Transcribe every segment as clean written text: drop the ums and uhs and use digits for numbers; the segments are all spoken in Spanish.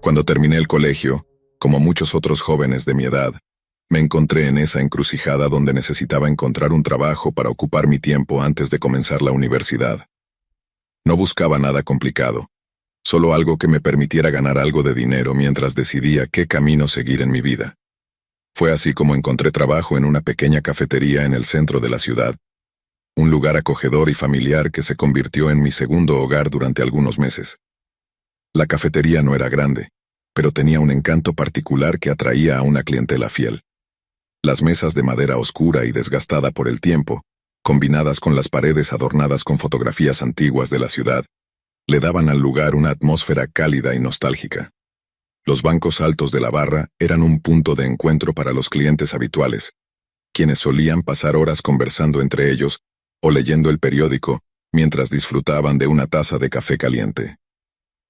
Cuando terminé el colegio, como muchos otros jóvenes de mi edad, me encontré en esa encrucijada donde necesitaba encontrar un trabajo para ocupar mi tiempo antes de comenzar la universidad. No buscaba nada complicado, solo algo que me permitiera ganar algo de dinero mientras decidía qué camino seguir en mi vida. Fue así como encontré trabajo en una pequeña cafetería en el centro de la ciudad, un lugar acogedor y familiar que se convirtió en mi segundo hogar durante algunos meses. La cafetería no era grande, pero tenía un encanto particular que atraía a una clientela fiel. Las mesas de madera oscura y desgastada por el tiempo, combinadas con las paredes adornadas con fotografías antiguas de la ciudad, le daban al lugar una atmósfera cálida y nostálgica. Los bancos altos de la barra eran un punto de encuentro para los clientes habituales, quienes solían pasar horas conversando entre ellos o leyendo el periódico mientras disfrutaban de una taza de café caliente.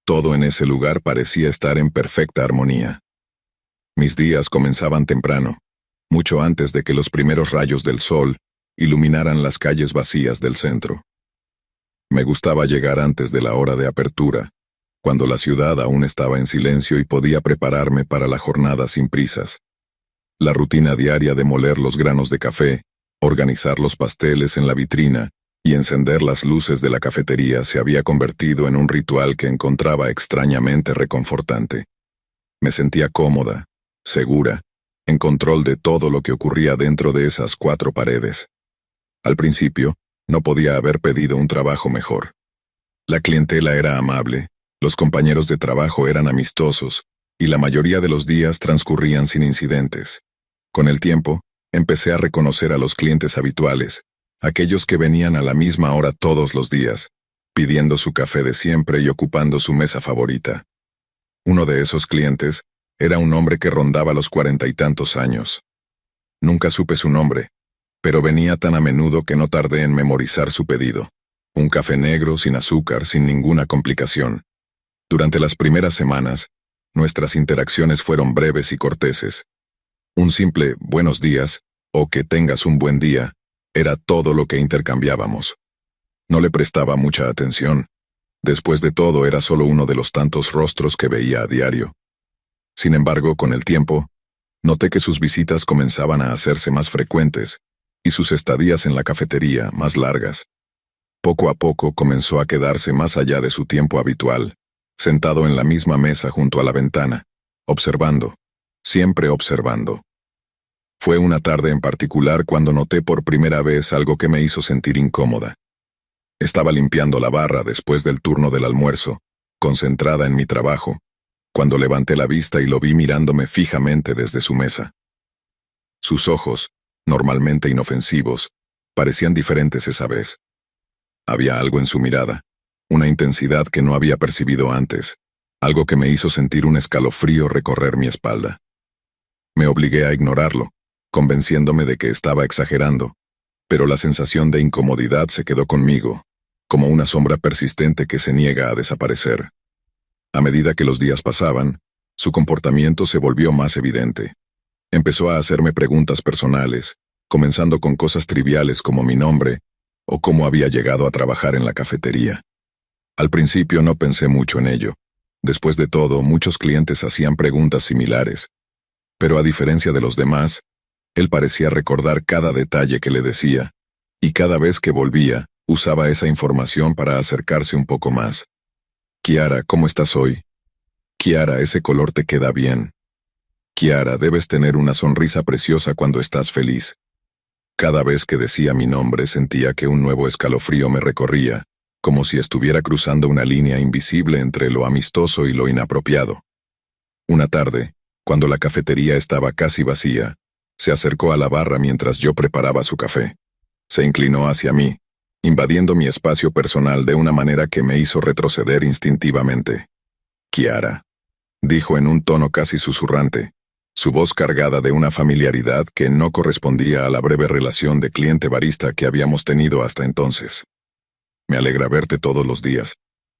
Todo en ese lugar parecía estar en perfecta armonía. Mis días comenzaban temprano, mucho antes de que los primeros rayos del sol iluminaran las calles vacías del centro. Me gustaba llegar antes de la hora de apertura, cuando la ciudad aún estaba en silencio y podía prepararme para la jornada sin prisas. La rutina diaria de moler los granos de café, organizar los pasteles en la vitrina y encender las luces de la cafetería se había convertido en un ritual que encontraba extrañamente reconfortante. Me sentía cómoda, segura, en control de todo lo que ocurría dentro de esas 4 paredes. Al principio, no podía haber pedido un trabajo mejor. La clientela era amable, los compañeros de trabajo eran amistosos, y la mayoría de los días transcurrían sin incidentes. Con el tiempo, empecé a reconocer a los clientes habituales, aquellos que venían a la misma hora todos los días, pidiendo su café de siempre y ocupando su mesa favorita. Uno de esos clientes era un hombre que rondaba los 40 y tantos años. Nunca supe su nombre, pero venía tan a menudo que no tardé en memorizar su pedido. Un café negro, sin azúcar, sin ninguna complicación. Durante las primeras semanas, nuestras interacciones fueron breves y corteses. Un simple «buenos días» o «que tengas un buen día» era todo lo que intercambiábamos. No le prestaba mucha atención. Después de todo, era solo uno de los tantos rostros que veía a diario. Sin embargo, con el tiempo, noté que sus visitas comenzaban a hacerse más frecuentes y sus estadías en la cafetería más largas. Poco a poco comenzó a quedarse más allá de su tiempo habitual, sentado en la misma mesa junto a la ventana, observando, siempre observando. Fue una tarde en particular cuando noté por primera vez algo que me hizo sentir incómoda. Estaba limpiando la barra después del turno del almuerzo, concentrada en mi trabajo, cuando levanté la vista y lo vi mirándome fijamente desde su mesa. Sus ojos, normalmente inofensivos, parecían diferentes esa vez. Había algo en su mirada, una intensidad que no había percibido antes, algo que me hizo sentir un escalofrío recorrer mi espalda. Me obligué a ignorarlo, convenciéndome de que estaba exagerando, pero la sensación de incomodidad se quedó conmigo, como una sombra persistente que se niega a desaparecer. A medida que los días pasaban, su comportamiento se volvió más evidente. Empezó a hacerme preguntas personales, comenzando con cosas triviales como mi nombre o cómo había llegado a trabajar en la cafetería. Al principio no pensé mucho en ello. Después de todo, muchos clientes hacían preguntas similares. Pero a diferencia de los demás, él parecía recordar cada detalle que le decía, y cada vez que volvía, usaba esa información para acercarse un poco más. «Kiara, ¿cómo estás hoy? Kiara, ese color te queda bien. Kiara, debes tener una sonrisa preciosa cuando estás feliz». Cada vez que decía mi nombre sentía que un nuevo escalofrío me recorría, como si estuviera cruzando una línea invisible entre lo amistoso y lo inapropiado. Una tarde, cuando la cafetería estaba casi vacía, se acercó a la barra mientras yo preparaba su café. Se inclinó hacia mí, invadiendo mi espacio personal de una manera que me hizo retroceder instintivamente. «Kiara», dijo en un tono casi susurrante, su voz cargada de una familiaridad que no correspondía a la breve relación de cliente-barista que habíamos tenido hasta entonces. «Me alegra verte todos los días.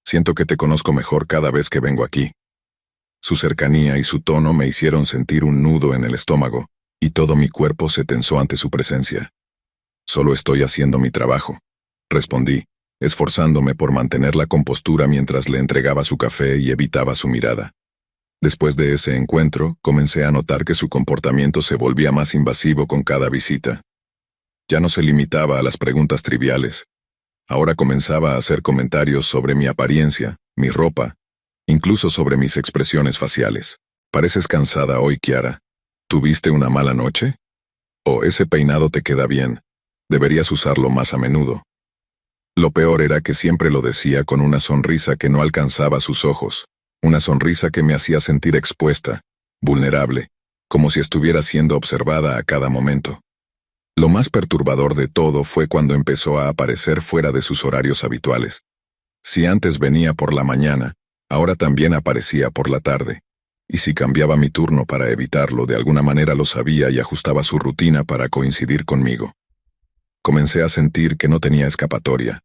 Siento que te conozco mejor cada vez que vengo aquí». Su cercanía y su tono me hicieron sentir un nudo en el estómago, y todo mi cuerpo se tensó ante su presencia. «Solo estoy haciendo mi trabajo», respondí, esforzándome por mantener la compostura mientras le entregaba su café y evitaba su mirada. Después de ese encuentro, comencé a notar que su comportamiento se volvía más invasivo con cada visita. Ya no se limitaba a las preguntas triviales. Ahora comenzaba a hacer comentarios sobre mi apariencia, mi ropa, incluso sobre mis expresiones faciales. ¿Pareces cansada hoy, Kiara? ¿Tuviste una mala noche? ¿O ese peinado te queda bien? Deberías usarlo más a menudo. Lo peor era que siempre lo decía con una sonrisa que no alcanzaba sus ojos, una sonrisa que me hacía sentir expuesta, vulnerable, como si estuviera siendo observada a cada momento. Lo más perturbador de todo fue cuando empezó a aparecer fuera de sus horarios habituales. Si antes venía por la mañana, ahora también aparecía por la tarde. Y si cambiaba mi turno para evitarlo, de alguna manera lo sabía y ajustaba su rutina para coincidir conmigo. Comencé a sentir que no tenía escapatoria,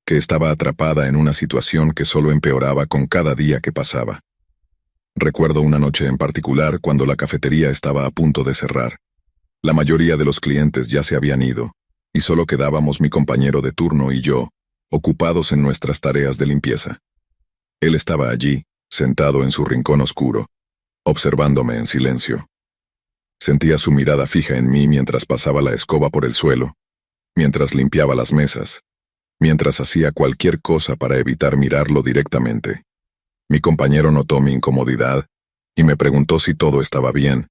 que estaba atrapada en una situación que solo empeoraba con cada día que pasaba. Recuerdo una noche en particular cuando la cafetería estaba a punto de cerrar. La mayoría de los clientes ya se habían ido, y solo quedábamos mi compañero de turno y yo, ocupados en nuestras tareas de limpieza. Él estaba allí, sentado en su rincón oscuro, observándome en silencio. Sentía su mirada fija en mí mientras pasaba la escoba por el suelo, mientras limpiaba las mesas, mientras hacía cualquier cosa para evitar mirarlo directamente. Mi compañero notó mi incomodidad y me preguntó si todo estaba bien,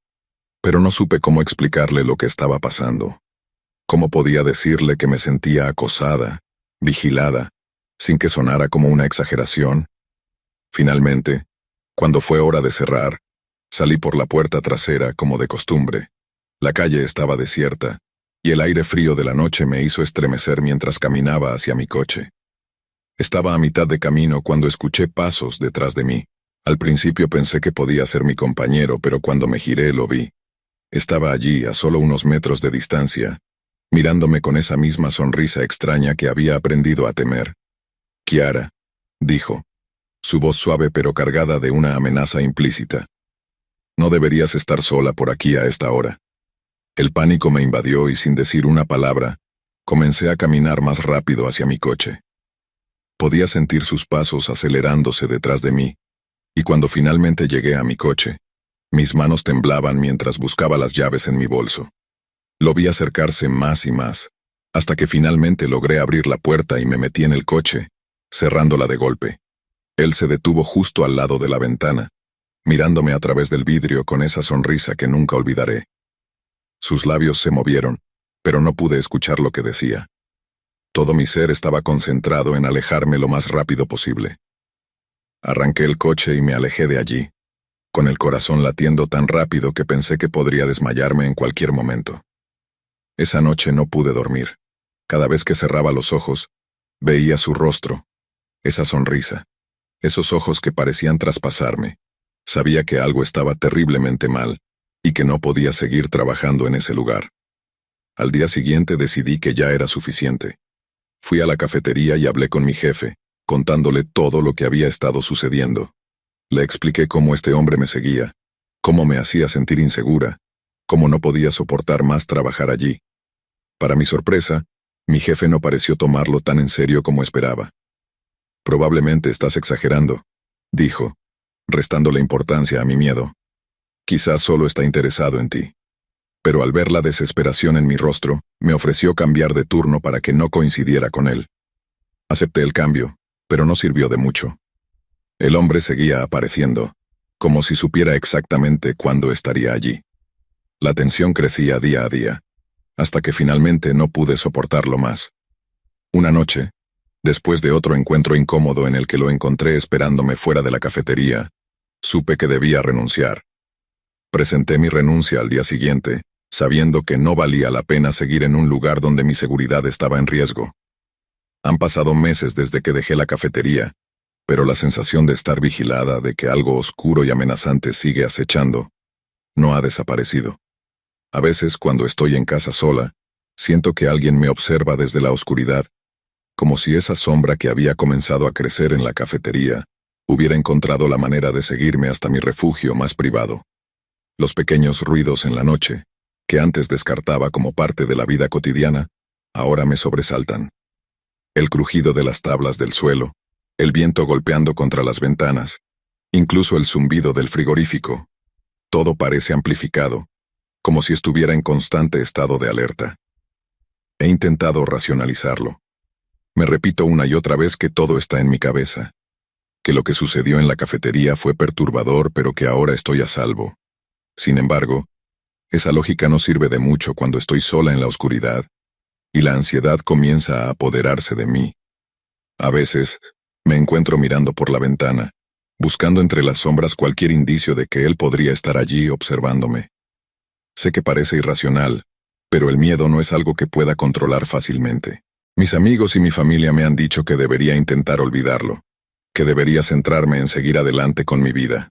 pero no supe cómo explicarle lo que estaba pasando. ¿Cómo podía decirle que me sentía acosada, vigilada, sin que sonara como una exageración? Finalmente, cuando fue hora de cerrar, salí por la puerta trasera como de costumbre. La calle estaba desierta, y el aire frío de la noche me hizo estremecer mientras caminaba hacia mi coche. Estaba a mitad de camino cuando escuché pasos detrás de mí. Al principio pensé que podía ser mi compañero, pero cuando me giré lo vi. Estaba allí, a solo unos metros de distancia, mirándome con esa misma sonrisa extraña que había aprendido a temer. «Kiara», dijo, su voz suave pero cargada de una amenaza implícita. «No deberías estar sola por aquí a esta hora». El pánico me invadió y sin decir una palabra, comencé a caminar más rápido hacia mi coche. Podía sentir sus pasos acelerándose detrás de mí, y cuando finalmente llegué a mi coche, mis manos temblaban mientras buscaba las llaves en mi bolso. Lo vi acercarse más y más, hasta que finalmente logré abrir la puerta y me metí en el coche, cerrándola de golpe. Él se detuvo justo al lado de la ventana, mirándome a través del vidrio con esa sonrisa que nunca olvidaré. Sus labios se movieron, pero no pude escuchar lo que decía. Todo mi ser estaba concentrado en alejarme lo más rápido posible. Arranqué el coche y me alejé de allí, con el corazón latiendo tan rápido que pensé que podría desmayarme en cualquier momento. Esa noche no pude dormir. Cada vez que cerraba los ojos, veía su rostro, esa sonrisa, esos ojos que parecían traspasarme. Sabía que algo estaba terriblemente mal, y que no podía seguir trabajando en ese lugar. Al día siguiente decidí que ya era suficiente. Fui a la cafetería y hablé con mi jefe, contándole todo lo que había estado sucediendo. Le expliqué cómo este hombre me seguía, cómo me hacía sentir insegura, cómo no podía soportar más trabajar allí. Para mi sorpresa, mi jefe no pareció tomarlo tan en serio como esperaba. «Probablemente estás exagerando», dijo, restándole importancia a mi miedo. «Quizás solo está interesado en ti». Pero al ver la desesperación en mi rostro, me ofreció cambiar de turno para que no coincidiera con él. Acepté el cambio, pero no sirvió de mucho. El hombre seguía apareciendo, como si supiera exactamente cuándo estaría allí. La tensión crecía día a día, hasta que finalmente no pude soportarlo más. Una noche, después de otro encuentro incómodo en el que lo encontré esperándome fuera de la cafetería, supe que debía renunciar. Presenté mi renuncia al día siguiente, sabiendo que no valía la pena seguir en un lugar donde mi seguridad estaba en riesgo. Han pasado meses desde que dejé la cafetería, pero la sensación de estar vigilada, de que algo oscuro y amenazante sigue acechando, no ha desaparecido. A veces, cuando estoy en casa sola, siento que alguien me observa desde la oscuridad, como si esa sombra que había comenzado a crecer en la cafetería hubiera encontrado la manera de seguirme hasta mi refugio más privado. Los pequeños ruidos en la noche, que antes descartaba como parte de la vida cotidiana, ahora me sobresaltan. El crujido de las tablas del suelo, el viento golpeando contra las ventanas, Incluso el zumbido del frigorífico. Todo parece amplificado, como si estuviera en constante estado de alerta. He intentado racionalizarlo. Me repito una y otra vez que todo está en mi cabeza, que lo que sucedió en la cafetería fue perturbador, pero que ahora estoy a salvo. Sin embargo, esa lógica no sirve de mucho cuando estoy sola en la oscuridad, y la ansiedad comienza a apoderarse de mí. A veces, me encuentro mirando por la ventana, buscando entre las sombras cualquier indicio de que él podría estar allí observándome. Sé que parece irracional, pero el miedo no es algo que pueda controlar fácilmente. Mis amigos y mi familia me han dicho que debería intentar olvidarlo, que debería centrarme en seguir adelante con mi vida.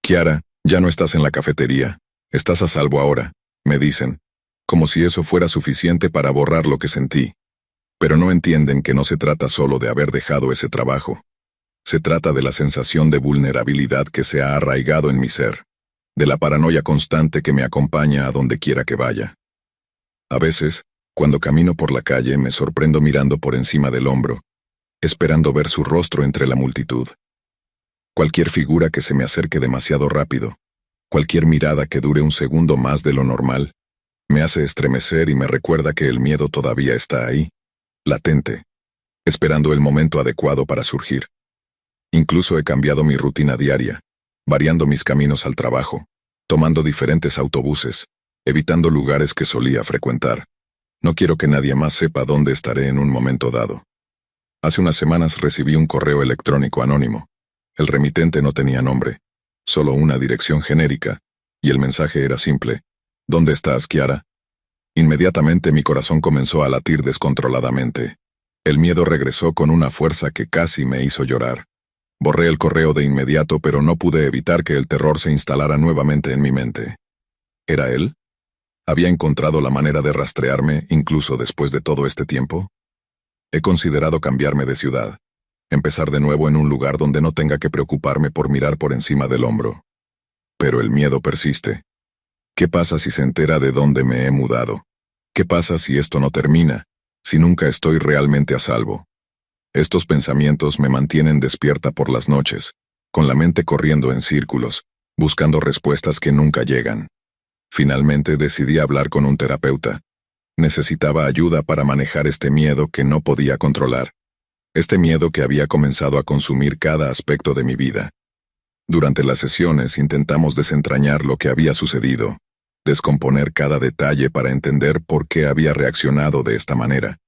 Kiara, ya no estás en la cafetería, estás a salvo ahora, me dicen, como si eso fuera suficiente para borrar lo que sentí. Pero no entienden que no se trata solo de haber dejado ese trabajo. Se trata de la sensación de vulnerabilidad que se ha arraigado en mi ser, de la paranoia constante que me acompaña a donde quiera que vaya. A veces, cuando camino por la calle, me sorprendo mirando por encima del hombro, esperando ver su rostro entre la multitud. Cualquier figura que se me acerque demasiado rápido, cualquier mirada que dure un segundo más de lo normal, me hace estremecer y me recuerda que el miedo todavía está ahí, latente, esperando el momento adecuado para surgir. Incluso he cambiado mi rutina diaria, variando mis caminos al trabajo, tomando diferentes autobuses, evitando lugares que solía frecuentar. No quiero que nadie más sepa dónde estaré en un momento dado. Hace unas semanas recibí un correo electrónico anónimo. El remitente no tenía nombre, solo una dirección genérica, y el mensaje era simple: ¿Dónde estás, Kiara? Inmediatamente mi corazón comenzó a latir descontroladamente. El miedo regresó con una fuerza que casi me hizo llorar. Borré el correo de inmediato, pero no pude evitar que el terror se instalara nuevamente en mi mente. ¿Era él? ¿Había encontrado la manera de rastrearme incluso después de todo este tiempo? He considerado cambiarme de ciudad, empezar de nuevo en un lugar donde no tenga que preocuparme por mirar por encima del hombro. Pero el miedo persiste. ¿Qué pasa si se entera de dónde me he mudado? ¿Qué pasa si esto no termina, si nunca estoy realmente a salvo? Estos pensamientos me mantienen despierta por las noches, con la mente corriendo en círculos, buscando respuestas que nunca llegan. Finalmente decidí hablar con un terapeuta. Necesitaba ayuda para manejar este miedo que no podía controlar. Este miedo que había comenzado a consumir cada aspecto de mi vida. Durante las sesiones intentamos desentrañar lo que había sucedido, descomponer cada detalle para entender por qué había reaccionado de esta manera.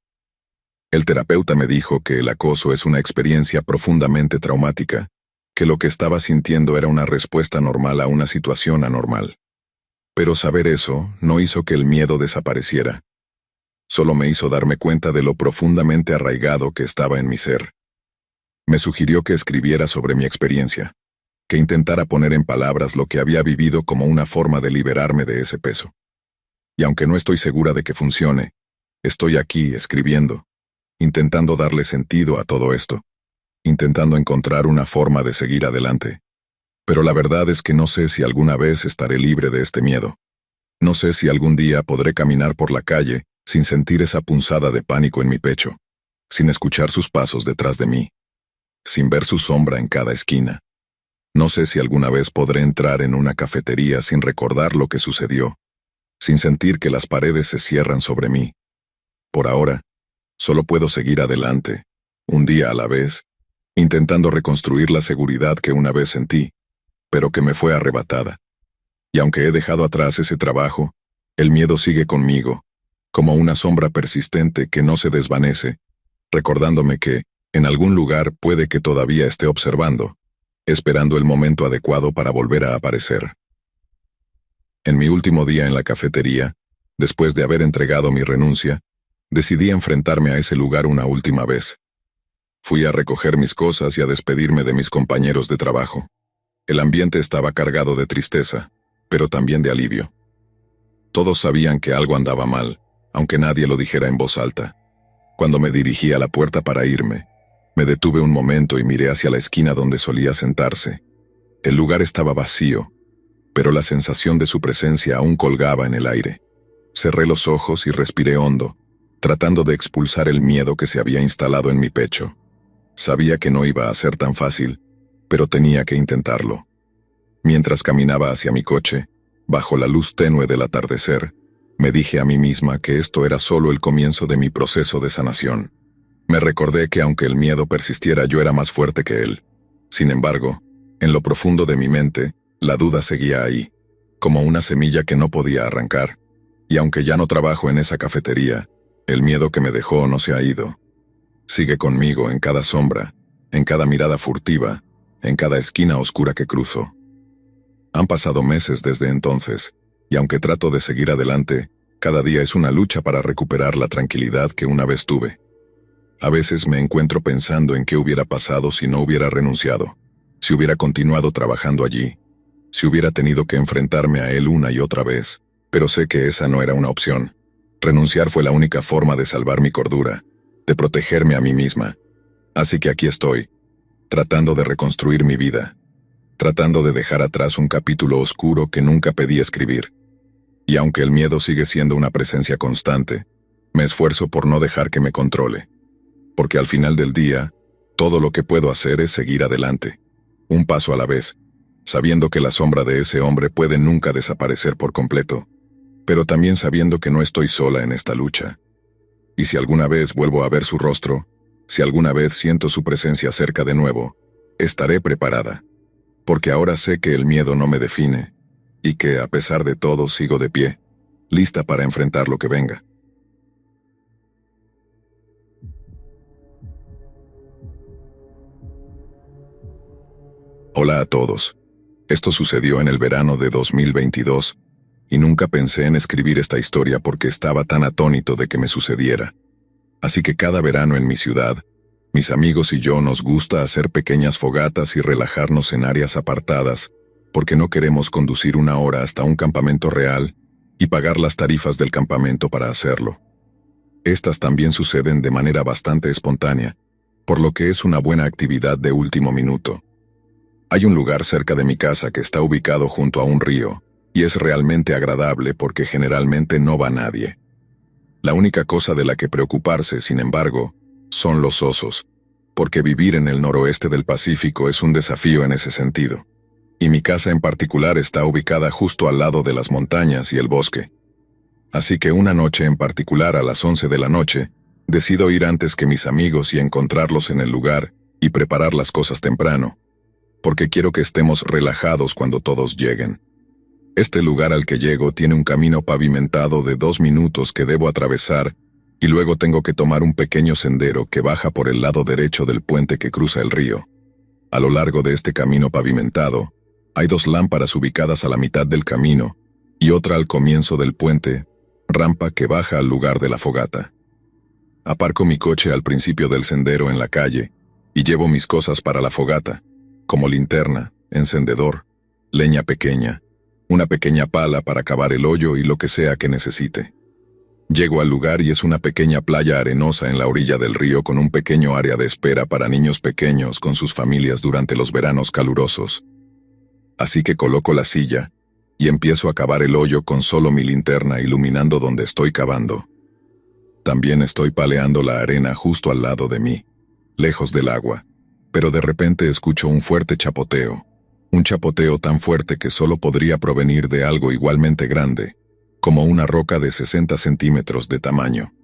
El terapeuta me dijo que el acoso es una experiencia profundamente traumática, que lo que estaba sintiendo era una respuesta normal a una situación anormal. Pero saber eso no hizo que el miedo desapareciera. Solo me hizo darme cuenta de lo profundamente arraigado que estaba en mi ser. Me sugirió que escribiera sobre mi experiencia, que intentara poner en palabras lo que había vivido como una forma de liberarme de ese peso. Y aunque no estoy segura de que funcione, estoy aquí escribiendo, intentando darle sentido a todo esto, intentando encontrar una forma de seguir adelante. Pero la verdad es que no sé si alguna vez estaré libre de este miedo. No sé si algún día podré caminar por la calle sin sentir esa punzada de pánico en mi pecho, sin escuchar sus pasos detrás de mí, sin ver su sombra en cada esquina. No sé si alguna vez podré entrar en una cafetería sin recordar lo que sucedió, sin sentir que las paredes se cierran sobre mí. Por ahora, solo puedo seguir adelante, un día a la vez, intentando reconstruir la seguridad que una vez sentí, pero que me fue arrebatada. Y aunque he dejado atrás ese trabajo, el miedo sigue conmigo, como una sombra persistente que no se desvanece, recordándome que, en algún lugar puede que todavía esté observando, esperando el momento adecuado para volver a aparecer. En mi último día en la cafetería, después de haber entregado mi renuncia, decidí enfrentarme a ese lugar una última vez. Fui a recoger mis cosas y a despedirme de mis compañeros de trabajo. El ambiente estaba cargado de tristeza, pero también de alivio. Todos sabían que algo andaba mal, aunque nadie lo dijera en voz alta. Cuando me dirigí a la puerta para irme, me detuve un momento y miré hacia la esquina donde solía sentarse. El lugar estaba vacío, pero la sensación de su presencia aún colgaba en el aire. Cerré los ojos y respiré hondo, tratando de expulsar el miedo que se había instalado en mi pecho. Sabía que no iba a ser tan fácil, pero tenía que intentarlo. Mientras caminaba hacia mi coche, bajo la luz tenue del atardecer, me dije a mí misma que esto era solo el comienzo de mi proceso de sanación. Me recordé que aunque el miedo persistiera, yo era más fuerte que él. Sin embargo, en lo profundo de mi mente, la duda seguía ahí, como una semilla que no podía arrancar. Y aunque ya no trabajo en esa cafetería, el miedo que me dejó no se ha ido. Sigue conmigo en cada sombra, en cada mirada furtiva, en cada esquina oscura que cruzo. Han pasado meses desde entonces, y aunque trato de seguir adelante, cada día es una lucha para recuperar la tranquilidad que una vez tuve. A veces me encuentro pensando en qué hubiera pasado si no hubiera renunciado, si hubiera continuado trabajando allí, si hubiera tenido que enfrentarme a él una y otra vez, pero sé que esa no era una opción. Renunciar fue la única forma de salvar mi cordura, de protegerme a mí misma. Así que aquí estoy, tratando de reconstruir mi vida, tratando de dejar atrás un capítulo oscuro que nunca pedí escribir. Y aunque el miedo sigue siendo una presencia constante, me esfuerzo por no dejar que me controle. Porque al final del día, todo lo que puedo hacer es seguir adelante, un paso a la vez, sabiendo que la sombra de ese hombre puede nunca desaparecer por completo, pero también sabiendo que no estoy sola en esta lucha. Y si alguna vez vuelvo a ver su rostro, si alguna vez siento su presencia cerca de nuevo, estaré preparada. Porque ahora sé que el miedo no me define, y que, a pesar de todo, sigo de pie, lista para enfrentar lo que venga. Hola a todos. Esto sucedió en el verano de 2022, y nunca pensé en escribir esta historia porque estaba tan atónito de que me sucediera. Así que cada verano en mi ciudad, mis amigos y yo nos gusta hacer pequeñas fogatas y relajarnos en áreas apartadas, porque no queremos conducir una hora hasta un campamento real y pagar las tarifas del campamento para hacerlo. Estas también suceden de manera bastante espontánea, por lo que es una buena actividad de último minuto. Hay un lugar cerca de mi casa que está ubicado junto a un río, y es realmente agradable porque generalmente no va nadie. La única cosa de la que preocuparse, sin embargo, son los osos, porque vivir en el noroeste del Pacífico es un desafío en ese sentido. Y mi casa en particular está ubicada justo al lado de las montañas y el bosque. Así que una noche en particular a las 11 de la noche, decido ir antes que mis amigos y encontrarlos en el lugar y preparar las cosas temprano, porque quiero que estemos relajados cuando todos lleguen. Este lugar al que llego tiene un camino pavimentado de 2 minutos que debo atravesar y luego tengo que tomar un pequeño sendero que baja por el lado derecho del puente que cruza el río. A lo largo de este camino pavimentado, hay 2 lámparas ubicadas a la mitad del camino y otra al comienzo del puente, rampa que baja al lugar de la fogata. Aparco mi coche al principio del sendero en la calle y llevo mis cosas para la fogata, como linterna, encendedor, leña pequeña, una pequeña pala para cavar el hoyo y lo que sea que necesite. Llego al lugar y es una pequeña playa arenosa en la orilla del río con un pequeño área de espera para niños pequeños con sus familias durante los veranos calurosos. Así que coloco la silla y empiezo a cavar el hoyo con solo mi linterna iluminando donde estoy cavando. También estoy paleando la arena justo al lado de mí, lejos del agua, pero de repente escucho un fuerte chapoteo. Un chapoteo tan fuerte que solo podría provenir de algo igualmente grande, como una roca de 60 centímetros de tamaño.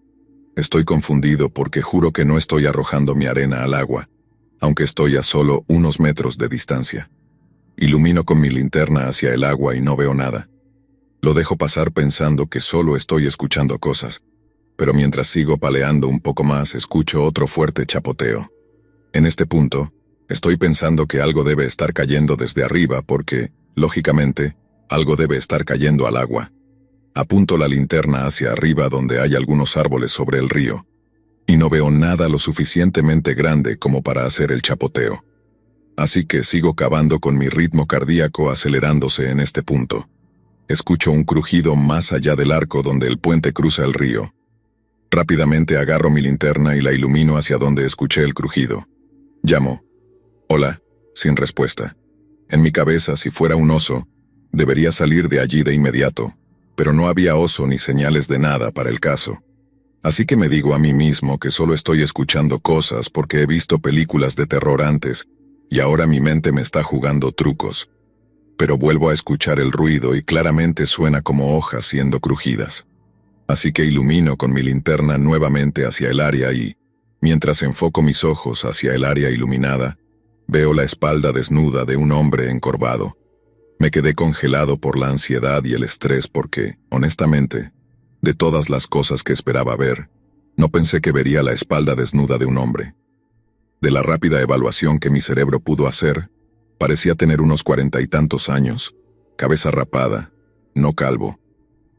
Estoy confundido porque juro que no estoy arrojando mi arena al agua, aunque estoy a solo unos metros de distancia. Ilumino con mi linterna hacia el agua y no veo nada. Lo dejo pasar pensando que solo estoy escuchando cosas, pero mientras sigo paleando un poco más escucho otro fuerte chapoteo. En este punto, estoy pensando que algo debe estar cayendo desde arriba porque, lógicamente, algo debe estar cayendo al agua. Apunto la linterna hacia arriba donde hay algunos árboles sobre el río, y no veo nada lo suficientemente grande como para hacer el chapoteo. Así que sigo cavando con mi ritmo cardíaco acelerándose en este punto. Escucho un crujido más allá del arco donde el puente cruza el río. Rápidamente agarro mi linterna y la ilumino hacia donde escuché el crujido. Llamo. Hola, sin respuesta. En mi cabeza, si fuera un oso, debería salir de allí de inmediato, pero no había oso ni señales de nada para el caso. Así que me digo a mí mismo que solo estoy escuchando cosas porque he visto películas de terror antes, y ahora mi mente me está jugando trucos. Pero vuelvo a escuchar el ruido y claramente suena como hojas siendo crujidas. Así que ilumino con mi linterna nuevamente hacia el área y, mientras enfoco mis ojos hacia el área iluminada, veo la espalda desnuda de un hombre encorvado. Me quedé congelado por la ansiedad y el estrés porque, honestamente, de todas las cosas que esperaba ver, no pensé que vería la espalda desnuda de un hombre. De la rápida evaluación que mi cerebro pudo hacer, parecía tener unos 40 y tantos años, cabeza rapada, no calvo,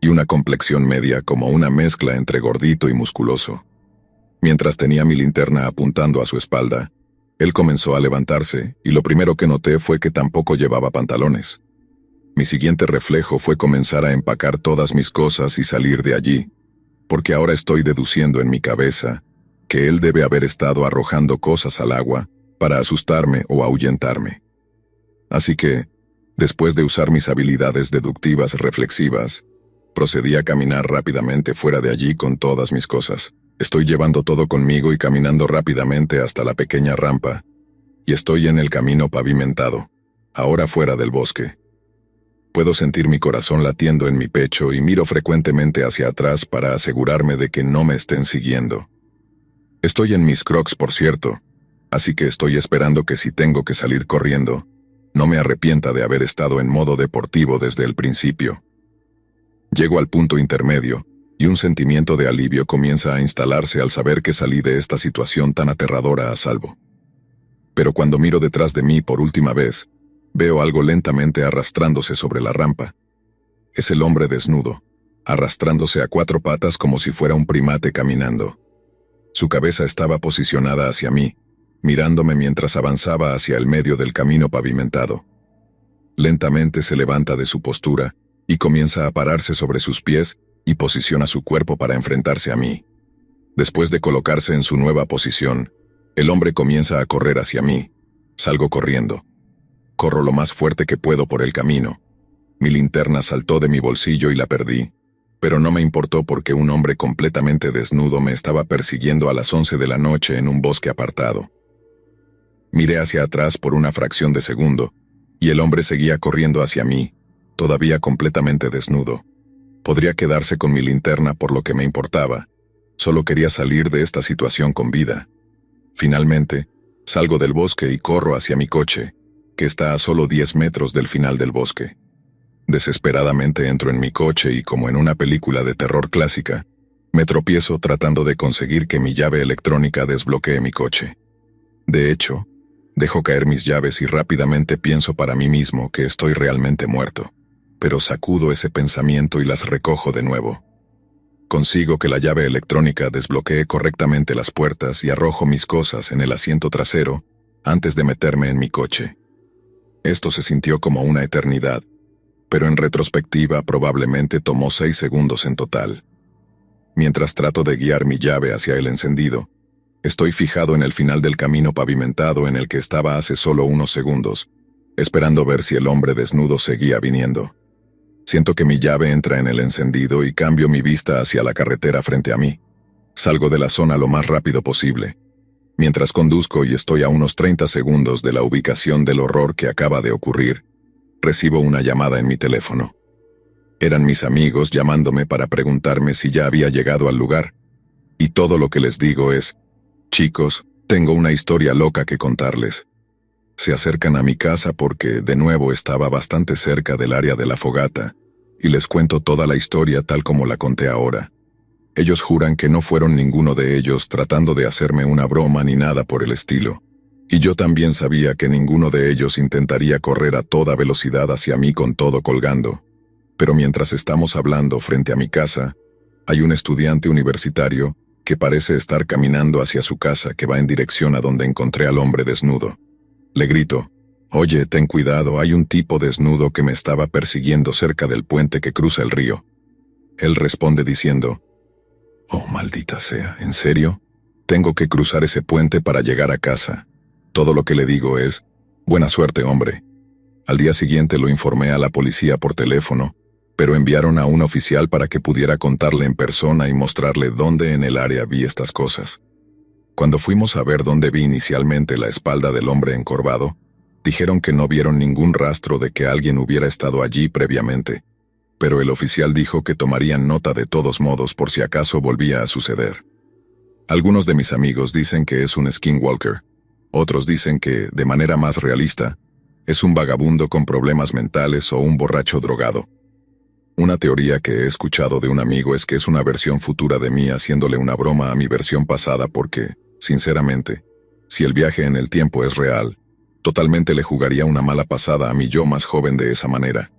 y una complexión media como una mezcla entre gordito y musculoso. Mientras tenía mi linterna apuntando a su espalda, él comenzó a levantarse y lo primero que noté fue que tampoco llevaba pantalones. Mi siguiente reflejo fue comenzar a empacar todas mis cosas y salir de allí, porque ahora estoy deduciendo en mi cabeza que él debe haber estado arrojando cosas al agua para asustarme o ahuyentarme. Así que, después de usar mis habilidades deductivas reflexivas, procedí a caminar rápidamente fuera de allí con todas mis cosas. Estoy llevando todo conmigo y caminando rápidamente hasta la pequeña rampa, y estoy en el camino pavimentado, ahora fuera del bosque. Puedo sentir mi corazón latiendo en mi pecho y miro frecuentemente hacia atrás para asegurarme de que no me estén siguiendo. Estoy en mis Crocs, por cierto, así que estoy esperando que si tengo que salir corriendo, no me arrepienta de haber estado en modo deportivo desde el principio. Llego al punto intermedio, y un sentimiento de alivio comienza a instalarse al saber que salí de esta situación tan aterradora a salvo. Pero cuando miro detrás de mí por última vez, veo algo lentamente arrastrándose sobre la rampa. Es el hombre desnudo, arrastrándose a 4 patas como si fuera un primate caminando. Su cabeza estaba posicionada hacia mí, mirándome mientras avanzaba hacia el medio del camino pavimentado. Lentamente se levanta de su postura y comienza a pararse sobre sus pies y posiciona su cuerpo para enfrentarse a mí. Después de colocarse en su nueva posición, el hombre comienza a correr hacia mí. Salgo corriendo. Corro lo más fuerte que puedo por el camino. Mi linterna saltó de mi bolsillo y la perdí, pero no me importó porque un hombre completamente desnudo me estaba persiguiendo a las 11 de la noche en un bosque apartado. Miré hacia atrás por una fracción de segundo, y el hombre seguía corriendo hacia mí, todavía completamente desnudo. Podría quedarse con mi linterna por lo que me importaba. Solo quería salir de esta situación con vida. Finalmente, salgo del bosque y corro hacia mi coche, que está a solo 10 metros del final del bosque. Desesperadamente entro en mi coche y, como en una película de terror clásica, me tropiezo tratando de conseguir que mi llave electrónica desbloquee mi coche. De hecho, dejo caer mis llaves y rápidamente pienso para mí mismo que estoy realmente muerto, pero sacudo ese pensamiento y las recojo de nuevo. Consigo que la llave electrónica desbloquee correctamente las puertas y arrojo mis cosas en el asiento trasero antes de meterme en mi coche. Esto se sintió como una eternidad, pero en retrospectiva probablemente tomó 6 segundos en total. Mientras trato de guiar mi llave hacia el encendido, estoy fijado en el final del camino pavimentado en el que estaba hace solo unos segundos, esperando ver si el hombre desnudo seguía viniendo. Siento que mi llave entra en el encendido y cambio mi vista hacia la carretera frente a mí. Salgo de la zona lo más rápido posible. Mientras conduzco y estoy a unos 30 segundos de la ubicación del horror que acaba de ocurrir, recibo una llamada en mi teléfono. Eran mis amigos llamándome para preguntarme si ya había llegado al lugar, y todo lo que les digo es: chicos, tengo una historia loca que contarles. Se acercan a mi casa porque, de nuevo, estaba bastante cerca del área de la fogata, y les cuento toda la historia tal como la conté ahora. Ellos juran que no fueron ninguno de ellos tratando de hacerme una broma ni nada por el estilo, y yo también sabía que ninguno de ellos intentaría correr a toda velocidad hacia mí con todo colgando. Pero mientras estamos hablando frente a mi casa, hay un estudiante universitario que parece estar caminando hacia su casa que va en dirección a donde encontré al hombre desnudo. Le grito: «Oye, ten cuidado, hay un tipo desnudo que me estaba persiguiendo cerca del puente que cruza el río». Él responde diciendo: «Oh, maldita sea, ¿en serio? Tengo que cruzar ese puente para llegar a casa». Todo lo que le digo es: «Buena suerte, hombre». Al día siguiente lo informé a la policía por teléfono, pero enviaron a un oficial para que pudiera contarle en persona y mostrarle dónde en el área vi estas cosas. Cuando fuimos a ver dónde vi inicialmente la espalda del hombre encorvado, dijeron que no vieron ningún rastro de que alguien hubiera estado allí previamente, pero el oficial dijo que tomarían nota de todos modos por si acaso volvía a suceder. Algunos de mis amigos dicen que es un skinwalker, otros dicen que, de manera más realista, es un vagabundo con problemas mentales o un borracho drogado. Una teoría que he escuchado de un amigo es que es una versión futura de mí haciéndole una broma a mi versión pasada porque, sinceramente, si el viaje en el tiempo es real, totalmente le jugaría una mala pasada a mi yo más joven de esa manera.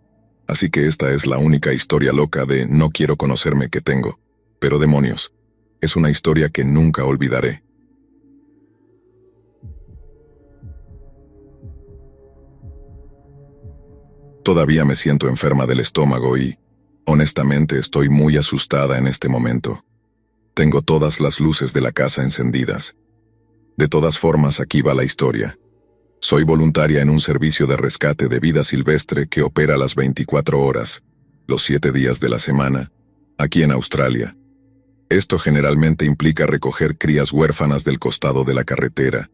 Así que esta es la única historia loca de no quiero conocerme que tengo. Pero demonios, es una historia que nunca olvidaré. Todavía me siento enferma del estómago y, honestamente, estoy muy asustada en este momento. Tengo todas las luces de la casa encendidas. De todas formas, aquí va la historia. Soy voluntaria en un servicio de rescate de vida silvestre que opera las 24 horas, los 7 días de la semana, aquí en Australia. Esto generalmente implica recoger crías huérfanas del costado de la carretera,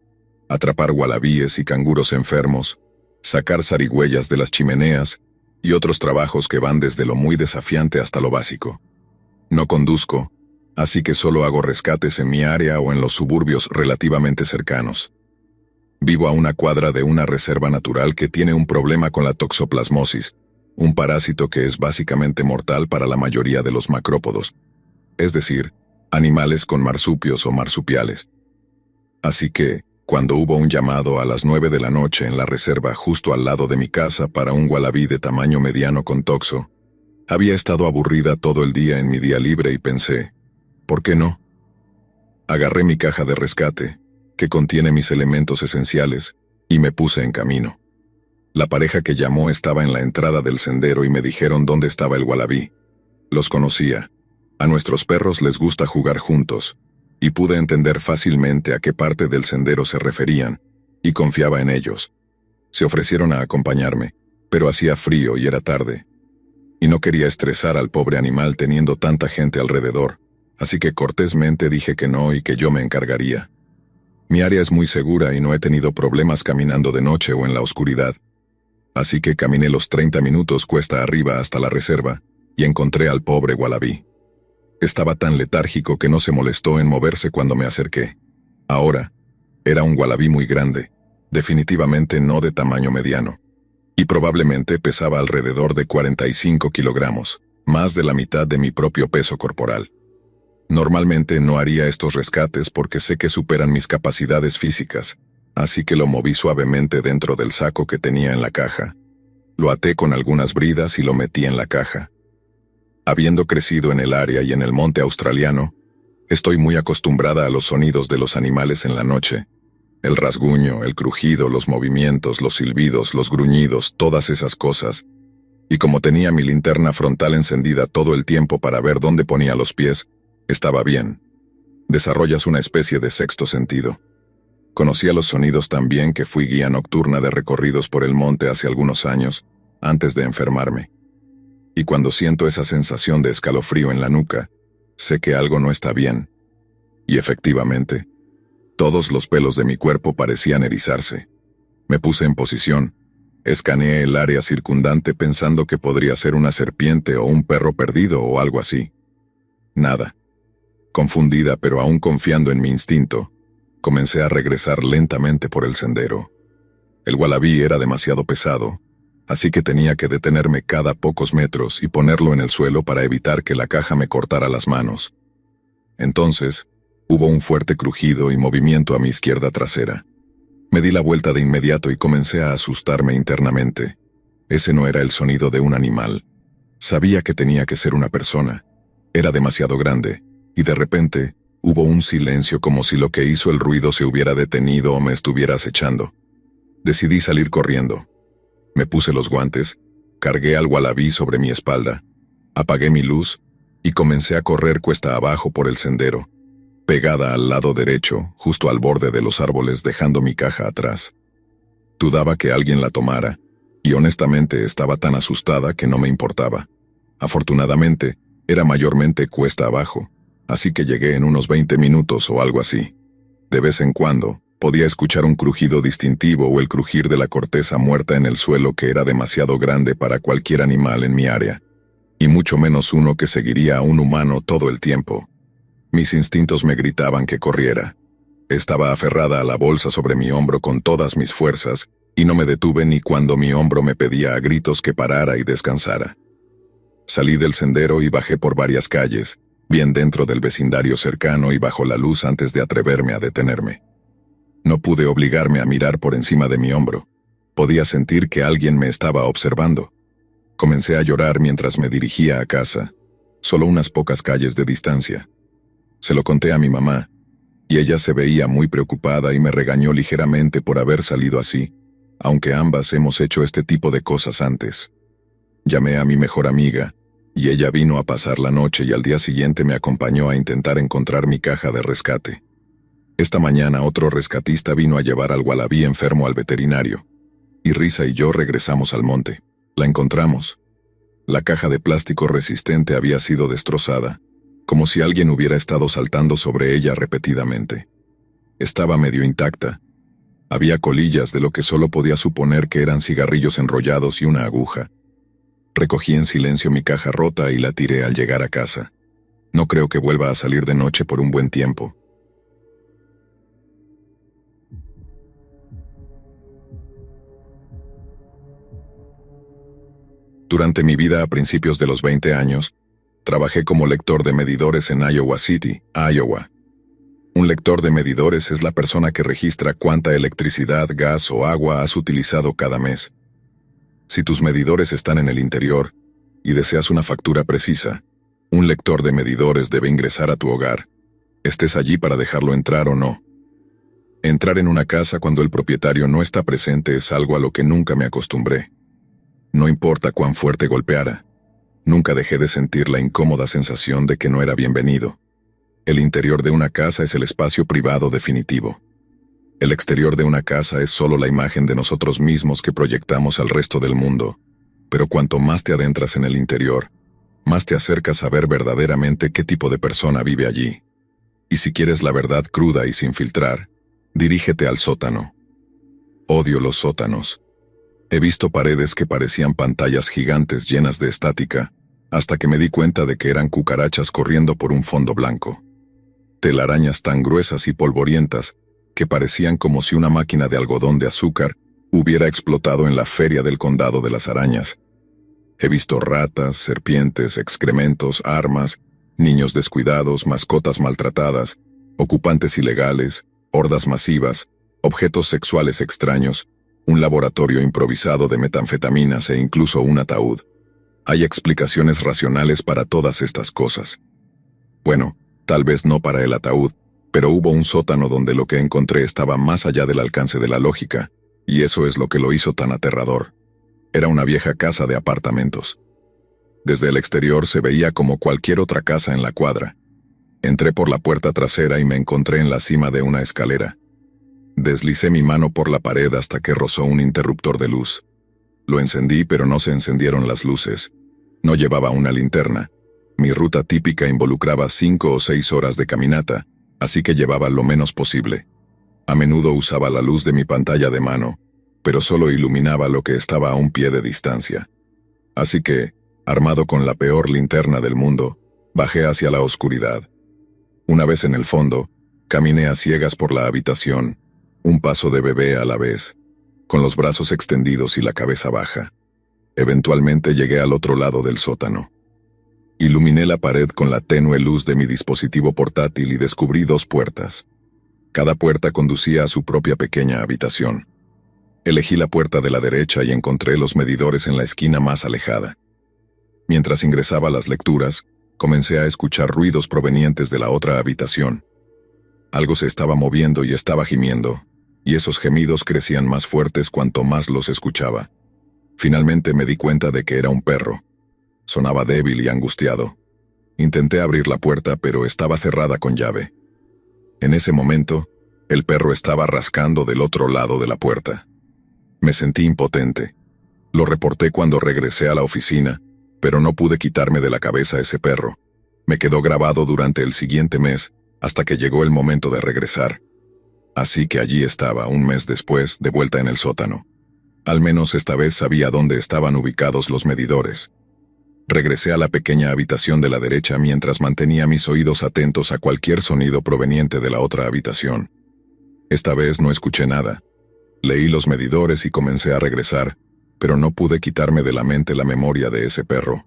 atrapar ualabíes y canguros enfermos, sacar zarigüeyas de las chimeneas y otros trabajos que van desde lo muy desafiante hasta lo básico. No conduzco, así que solo hago rescates en mi área o en los suburbios relativamente cercanos. Vivo a una cuadra de una reserva natural que tiene un problema con la toxoplasmosis, un parásito que es básicamente mortal para la mayoría de los macrópodos, es decir, animales con marsupios o marsupiales. Así que, cuando hubo un llamado a las 9 de la noche en la reserva justo al lado de mi casa para un ualabí de tamaño mediano con toxo, había estado aburrida todo el día en mi día libre y pensé, ¿por qué no? Agarré mi caja de rescate, que contiene mis elementos esenciales, y me puse en camino. La pareja que llamó estaba en la entrada del sendero y me dijeron dónde estaba el ualabí. Los conocía. A nuestros perros les gusta jugar juntos, y pude entender fácilmente a qué parte del sendero se referían, y confiaba en ellos. Se ofrecieron a acompañarme, pero hacía frío y era tarde. Y no quería estresar al pobre animal teniendo tanta gente alrededor, así que cortésmente dije que no y que yo me encargaría. Mi área es muy segura y no he tenido problemas caminando de noche o en la oscuridad. Así que caminé los 30 minutos cuesta arriba hasta la reserva y encontré al pobre ualabí. Estaba tan letárgico que no se molestó en moverse cuando me acerqué. Ahora, era un ualabí muy grande, definitivamente no de tamaño mediano, y probablemente pesaba alrededor de 45 kilogramos, más de la mitad de mi propio peso corporal. Normalmente no haría estos rescates porque sé que superan mis capacidades físicas, así que lo moví suavemente dentro del saco que tenía en la caja. Lo até con algunas bridas y lo metí en la caja. Habiendo crecido en el área y en el monte australiano, estoy muy acostumbrada a los sonidos de los animales en la noche. El rasguño, el crujido, los movimientos, los silbidos, los gruñidos, todas esas cosas. Y como tenía mi linterna frontal encendida todo el tiempo para ver dónde ponía los pies, estaba bien. Desarrollas una especie de sexto sentido. Conocía los sonidos tan bien que fui guía nocturna de recorridos por el monte hace algunos años, antes de enfermarme. Y cuando siento esa sensación de escalofrío en la nuca, sé que algo no está bien. Y efectivamente, todos los pelos de mi cuerpo parecían erizarse. Me puse en posición, escaneé el área circundante pensando que podría ser una serpiente o un perro perdido o algo así. Nada. Confundida pero aún confiando en mi instinto, comencé a regresar lentamente por el sendero. El ualabí era demasiado pesado, así que tenía que detenerme cada pocos metros y ponerlo en el suelo para evitar que la caja me cortara las manos. Entonces, hubo un fuerte crujido y movimiento a mi izquierda trasera. Me di la vuelta de inmediato y comencé a asustarme internamente. Ese no era el sonido de un animal. Sabía que tenía que ser una persona. Era demasiado grande, y de repente, hubo un silencio como si lo que hizo el ruido se hubiera detenido o me estuviera acechando. Decidí salir corriendo. Me puse los guantes, cargué al ualabí sobre mi espalda, apagué mi luz y comencé a correr cuesta abajo por el sendero, pegada al lado derecho, justo al borde de los árboles dejando mi caja atrás. Dudaba que alguien la tomara, y honestamente estaba tan asustada que no me importaba. Afortunadamente, era mayormente cuesta abajo, así que llegué en unos 20 minutos o algo así. De vez en cuando, podía escuchar un crujido distintivo o el crujir de la corteza muerta en el suelo que era demasiado grande para cualquier animal en mi área, y mucho menos uno que seguiría a un humano todo el tiempo. Mis instintos me gritaban que corriera. Estaba aferrada a la bolsa sobre mi hombro con todas mis fuerzas, y no me detuve ni cuando mi hombro me pedía a gritos que parara y descansara. Salí del sendero y bajé por varias calles, bien dentro del vecindario cercano y bajo la luz antes de atreverme a detenerme. No pude obligarme a mirar por encima de mi hombro. Podía sentir que alguien me estaba observando. Comencé a llorar mientras me dirigía a casa, solo unas pocas calles de distancia. Se lo conté a mi mamá, y ella se veía muy preocupada y me regañó ligeramente por haber salido así, aunque ambas hemos hecho este tipo de cosas antes. Llamé a mi mejor amiga, y ella vino a pasar la noche y al día siguiente me acompañó a intentar encontrar mi caja de rescate. Esta mañana otro rescatista vino a llevar al Wallaby enfermo al veterinario, y Risa y yo regresamos al monte. La encontramos. La caja de plástico resistente había sido destrozada, como si alguien hubiera estado saltando sobre ella repetidamente. Estaba medio intacta. Había colillas de lo que solo podía suponer que eran cigarrillos enrollados y una aguja. Recogí en silencio mi caja rota y la tiré al llegar a casa. No creo que vuelva a salir de noche por un buen tiempo. Durante mi vida a principios de los 20 años, trabajé como lector de medidores en Iowa City, Iowa. Un lector de medidores es la persona que registra cuánta electricidad, gas o agua has utilizado cada mes. Si tus medidores están en el interior y deseas una factura precisa, un lector de medidores debe ingresar a tu hogar, estés allí para dejarlo entrar o no. Entrar en una casa cuando el propietario no está presente es algo a lo que nunca me acostumbré. No importa cuán fuerte golpeara, nunca dejé de sentir la incómoda sensación de que no era bienvenido. El interior de una casa es el espacio privado definitivo. El exterior de una casa es solo la imagen de nosotros mismos que proyectamos al resto del mundo, pero cuanto más te adentras en el interior, más te acercas a ver verdaderamente qué tipo de persona vive allí. Y si quieres la verdad cruda y sin filtrar, dirígete al sótano. Odio los sótanos. He visto paredes que parecían pantallas gigantes llenas de estática, hasta que me di cuenta de que eran cucarachas corriendo por un fondo blanco. Telarañas tan gruesas y polvorientas que parecían como si una máquina de algodón de azúcar hubiera explotado en la feria del condado de las arañas. He visto ratas, serpientes, excrementos, armas, niños descuidados, mascotas maltratadas, ocupantes ilegales, hordas masivas, objetos sexuales extraños, un laboratorio improvisado de metanfetaminas e incluso un ataúd. Hay explicaciones racionales para todas estas cosas. Bueno, tal vez no para el ataúd, pero hubo un sótano donde lo que encontré estaba más allá del alcance de la lógica, y eso es lo que lo hizo tan aterrador. Era una vieja casa de apartamentos. Desde el exterior se veía como cualquier otra casa en la cuadra. Entré por la puerta trasera y me encontré en la cima de una escalera. Deslicé mi mano por la pared hasta que rozó un interruptor de luz. Lo encendí, pero no se encendieron las luces. No llevaba una linterna. Mi ruta típica involucraba 5 o 6 horas de caminata, así que llevaba lo menos posible. A menudo usaba la luz de mi pantalla de mano, pero solo iluminaba lo que estaba a un pie de distancia. Así que, armado con la peor linterna del mundo, bajé hacia la oscuridad. Una vez en el fondo, caminé a ciegas por la habitación, un paso de bebé a la vez, con los brazos extendidos y la cabeza baja. Eventualmente llegué al otro lado del sótano. Iluminé la pared con la tenue luz de mi dispositivo portátil y descubrí 2 puertas. Cada puerta conducía a su propia pequeña habitación. Elegí la puerta de la derecha y encontré los medidores en la esquina más alejada. Mientras ingresaba a las lecturas, comencé a escuchar ruidos provenientes de la otra habitación. Algo se estaba moviendo y estaba gimiendo, y esos gemidos crecían más fuertes cuanto más los escuchaba. Finalmente me di cuenta de que era un perro. Sonaba débil y angustiado. Intenté abrir la puerta, pero estaba cerrada con llave. En ese momento, el perro estaba rascando del otro lado de la puerta. Me sentí impotente. Lo reporté cuando regresé a la oficina, pero no pude quitarme de la cabeza ese perro. Me quedó grabado durante el siguiente mes, hasta que llegó el momento de regresar. Así que allí estaba, un mes después, de vuelta en el sótano. Al menos esta vez sabía dónde estaban ubicados los medidores. Regresé a la pequeña habitación de la derecha mientras mantenía mis oídos atentos a cualquier sonido proveniente de la otra habitación. Esta vez no escuché nada. Leí los medidores y comencé a regresar, pero no pude quitarme de la mente la memoria de ese perro.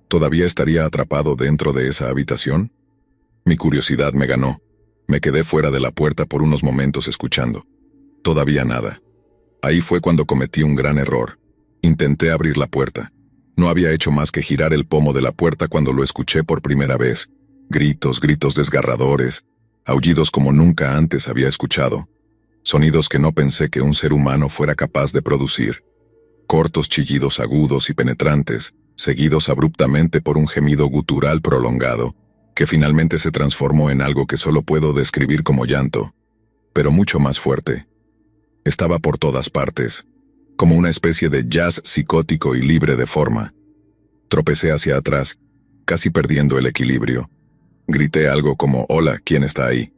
¿Todavía estaría atrapado dentro de esa habitación? Mi curiosidad me ganó. Me quedé fuera de la puerta por unos momentos escuchando. Todavía nada. Ahí fue cuando cometí un gran error. Intenté abrir la puerta. No había hecho más que girar el pomo de la puerta cuando lo escuché por primera vez. Gritos, gritos desgarradores, aullidos como nunca antes había escuchado. Sonidos que no pensé que un ser humano fuera capaz de producir. Cortos chillidos agudos y penetrantes, seguidos abruptamente por un gemido gutural prolongado, que finalmente se transformó en algo que solo puedo describir como llanto, pero mucho más fuerte. Estaba por todas partes, como una especie de jazz psicótico y libre de forma. Tropecé hacia atrás, casi perdiendo el equilibrio. Grité algo como «Hola, ¿quién está ahí?».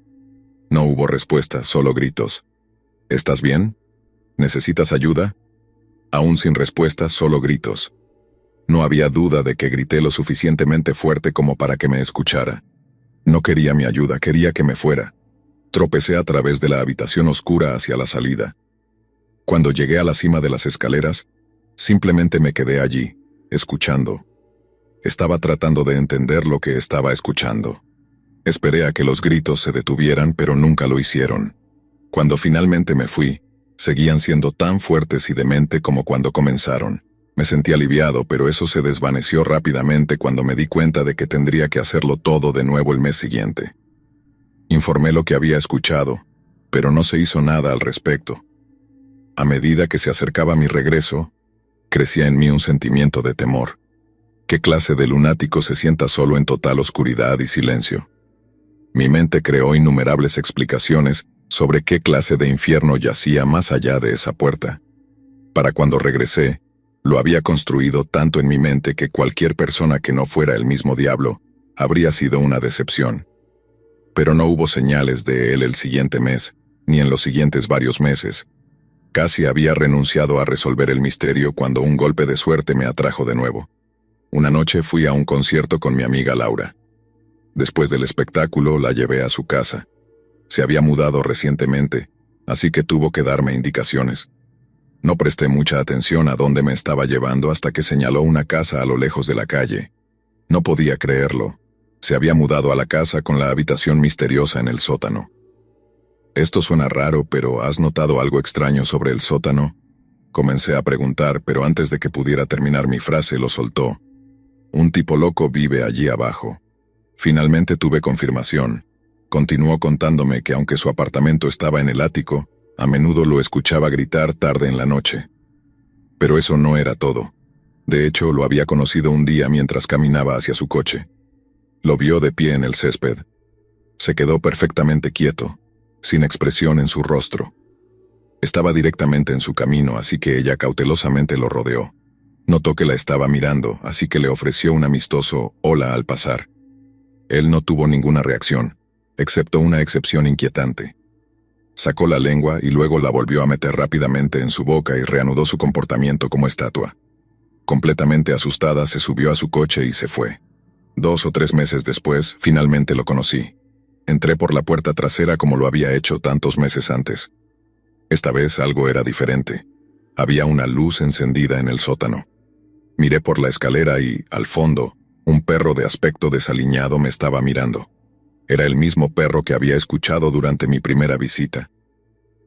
No hubo respuesta, solo gritos. «¿Estás bien? ¿Necesitas ayuda?». Aún sin respuesta, solo gritos. No había duda de que grité lo suficientemente fuerte como para que me escuchara. No quería mi ayuda, quería que me fuera. Tropecé a través de la habitación oscura hacia la salida. Cuando llegué a la cima de las escaleras, simplemente me quedé allí, escuchando. Estaba tratando de entender lo que estaba escuchando. Esperé a que los gritos se detuvieran, pero nunca lo hicieron. Cuando finalmente me fui, seguían siendo tan fuertes y demente como cuando comenzaron. Me sentí aliviado, pero eso se desvaneció rápidamente cuando me di cuenta de que tendría que hacerlo todo de nuevo el mes siguiente. Informé lo que había escuchado, pero no se hizo nada al respecto. A medida que se acercaba mi regreso, crecía en mí un sentimiento de temor. ¿Qué clase de lunático se sienta solo en total oscuridad y silencio? Mi mente creó innumerables explicaciones sobre qué clase de infierno yacía más allá de esa puerta. Para cuando regresé, lo había construido tanto en mi mente que cualquier persona que no fuera el mismo diablo habría sido una decepción. Pero no hubo señales de él el siguiente mes, ni en los siguientes varios meses. Casi había renunciado a resolver el misterio cuando un golpe de suerte me atrajo de nuevo. Una noche fui a un concierto con mi amiga Laura. Después del espectáculo la llevé a su casa. Se había mudado recientemente, así que tuvo que darme indicaciones. No presté mucha atención a dónde me estaba llevando hasta que señaló una casa a lo lejos de la calle. No podía creerlo. Se había mudado a la casa con la habitación misteriosa en el sótano. «Esto suena raro, pero ¿has notado algo extraño sobre el sótano?». Comencé a preguntar, pero antes de que pudiera terminar mi frase lo soltó. «Un tipo loco vive allí abajo». Finalmente tuve confirmación. Continuó contándome que aunque su apartamento estaba en el ático, a menudo lo escuchaba gritar tarde en la noche. Pero eso no era todo. De hecho, lo había conocido un día mientras caminaba hacia su coche. Lo vio de pie en el césped. Se quedó perfectamente quieto, sin expresión en su rostro. Estaba directamente en su camino, así que ella cautelosamente lo rodeó. Notó que la estaba mirando, así que le ofreció un amistoso «hola» al pasar. Él no tuvo ninguna reacción, excepto una excepción inquietante. Sacó la lengua y luego la volvió a meter rápidamente en su boca y reanudó su comportamiento como estatua. Completamente asustada, se subió a su coche y se fue. 2 o 3 meses después, finalmente lo conocí. Entré por la puerta trasera como lo había hecho tantos meses antes. Esta vez algo era diferente. Había una luz encendida en el sótano. Miré por la escalera y, al fondo, un perro de aspecto desaliñado me estaba mirando. Era el mismo perro que había escuchado durante mi primera visita.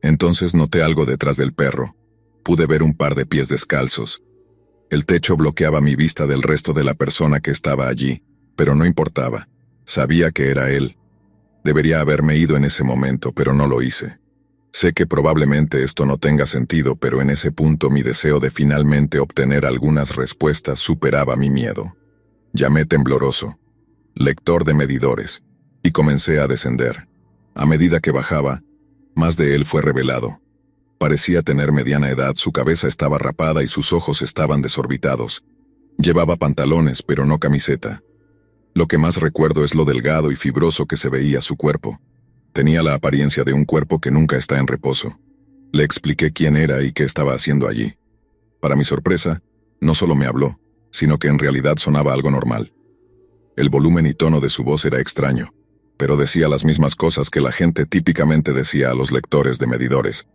Entonces noté algo detrás del perro. Pude ver un par de pies descalzos. El techo bloqueaba mi vista del resto de la persona que estaba allí, pero no importaba. Sabía que era él. Debería haberme ido en ese momento, pero no lo hice. Sé que probablemente esto no tenga sentido, pero en ese punto mi deseo de finalmente obtener algunas respuestas superaba mi miedo. Llamé tembloroso. «Lector de medidores», y comencé a descender. A medida que bajaba, más de él fue revelado. Parecía tener mediana edad, su cabeza estaba rapada y sus ojos estaban desorbitados. Llevaba pantalones, pero no camiseta. Lo que más recuerdo es lo delgado y fibroso que se veía su cuerpo. Tenía la apariencia de un cuerpo que nunca está en reposo. Le expliqué quién era y qué estaba haciendo allí. Para mi sorpresa, no solo me habló, sino que en realidad sonaba algo normal. El volumen y tono de su voz era extraño, pero decía las mismas cosas que la gente típicamente decía a los lectores de medidores.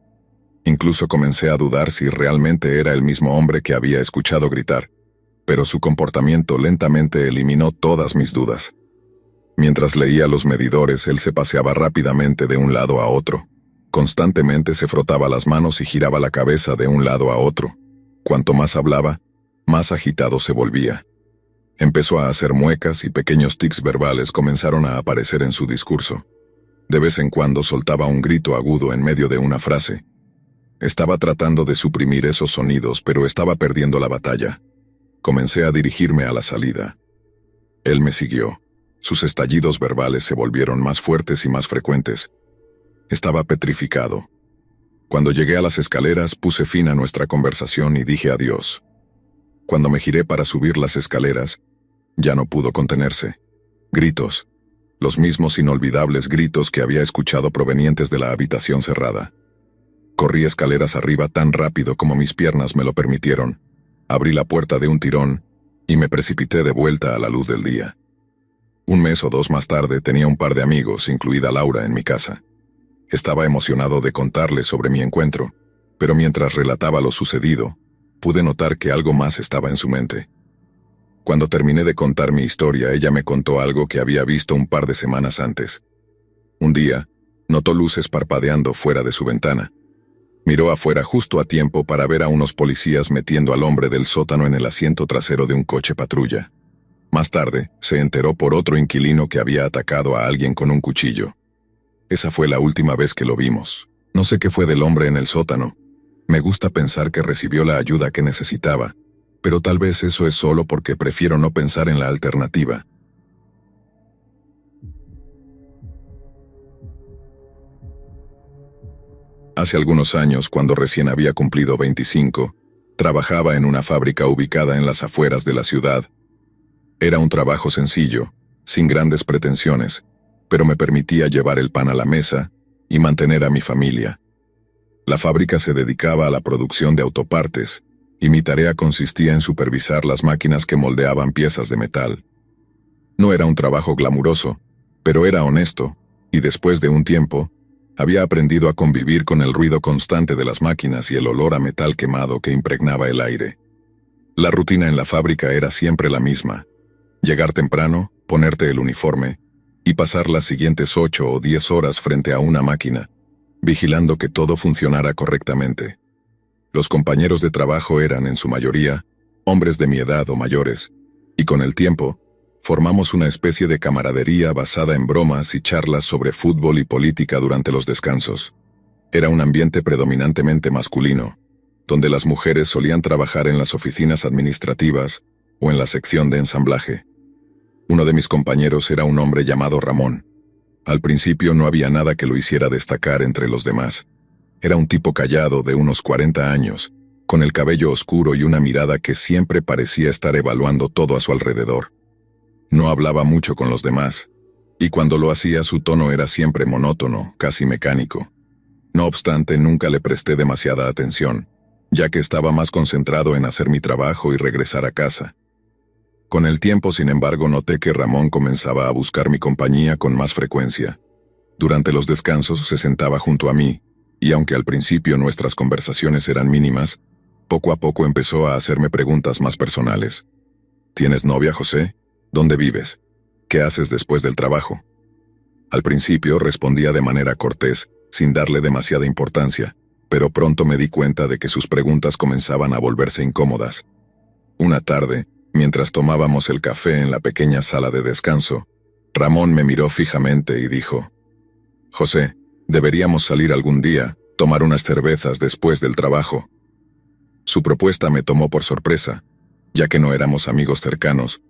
Incluso comencé a dudar si realmente era el mismo hombre que había escuchado gritar, pero su comportamiento lentamente eliminó todas mis dudas. Mientras leía los medidores, él se paseaba rápidamente de un lado a otro. Constantemente se frotaba las manos y giraba la cabeza de un lado a otro. Cuanto más hablaba, más agitado se volvía. Empezó a hacer muecas y pequeños tics verbales comenzaron a aparecer en su discurso. De vez en cuando soltaba un grito agudo en medio de una frase. Estaba tratando de suprimir esos sonidos, pero estaba perdiendo la batalla. Comencé a dirigirme a la salida. Él me siguió. Sus estallidos verbales se volvieron más fuertes y más frecuentes. Estaba petrificado. Cuando llegué a las escaleras, puse fin a nuestra conversación y dije adiós. Cuando me giré para subir las escaleras, ya no pudo contenerse. Gritos. Los mismos inolvidables gritos que había escuchado provenientes de la habitación cerrada. Corrí escaleras arriba tan rápido como mis piernas me lo permitieron. Abrí la puerta de un tirón y me precipité de vuelta a la luz del día. Un mes o dos más tarde tenía un par de amigos, incluida Laura, en mi casa. Estaba emocionado de contarles sobre mi encuentro, pero mientras relataba lo sucedido, pude notar que algo más estaba en su mente. Cuando terminé de contar mi historia, ella me contó algo que había visto un par de semanas antes. Un día, notó luces parpadeando fuera de su ventana. Miró afuera justo a tiempo para ver a unos policías metiendo al hombre del sótano en el asiento trasero de un coche patrulla. Más tarde, se enteró por otro inquilino que había atacado a alguien con un cuchillo. Esa fue la última vez que lo vimos. No sé qué fue del hombre en el sótano. Me gusta pensar que recibió la ayuda que necesitaba, pero tal vez eso es solo porque prefiero no pensar en la alternativa. Hace algunos años, cuando recién había cumplido 25, trabajaba en una fábrica ubicada en las afueras de la ciudad. Era un trabajo sencillo, sin grandes pretensiones, pero me permitía llevar el pan a la mesa y mantener a mi familia. La fábrica se dedicaba a la producción de autopartes, y mi tarea consistía en supervisar las máquinas que moldeaban piezas de metal. No era un trabajo glamuroso, pero era honesto, y después de un tiempo, había aprendido a convivir con el ruido constante de las máquinas y el olor a metal quemado que impregnaba el aire. La rutina en la fábrica era siempre la misma: llegar temprano, ponerte el uniforme, y pasar las siguientes 8 o 10 horas frente a una máquina, vigilando que todo funcionara correctamente. Los compañeros de trabajo eran, en su mayoría, hombres de mi edad o mayores, y con el tiempo, formamos una especie de camaradería basada en bromas y charlas sobre fútbol y política durante los descansos. Era un ambiente predominantemente masculino, donde las mujeres solían trabajar en las oficinas administrativas o en la sección de ensamblaje. Uno de mis compañeros era un hombre llamado Ramón. Al principio no había nada que lo hiciera destacar entre los demás. Era un tipo callado de unos 40 años, con el cabello oscuro y una mirada que siempre parecía estar evaluando todo a su alrededor. No hablaba mucho con los demás, y cuando lo hacía su tono era siempre monótono, casi mecánico. No obstante, nunca le presté demasiada atención, ya que estaba más concentrado en hacer mi trabajo y regresar a casa. Con el tiempo, sin embargo, noté que Ramón comenzaba a buscar mi compañía con más frecuencia. Durante los descansos se sentaba junto a mí, y aunque al principio nuestras conversaciones eran mínimas, poco a poco empezó a hacerme preguntas más personales. ¿Tienes novia, José? ¿Dónde vives? ¿Qué haces después del trabajo? Al principio respondía de manera cortés, sin darle demasiada importancia, pero pronto me di cuenta de que sus preguntas comenzaban a volverse incómodas. Una tarde, mientras tomábamos el café en la pequeña sala de descanso, Ramón me miró fijamente y dijo: «José, deberíamos salir algún día, tomar unas cervezas después del trabajo». Su propuesta me tomó por sorpresa, ya que no éramos amigos cercanos,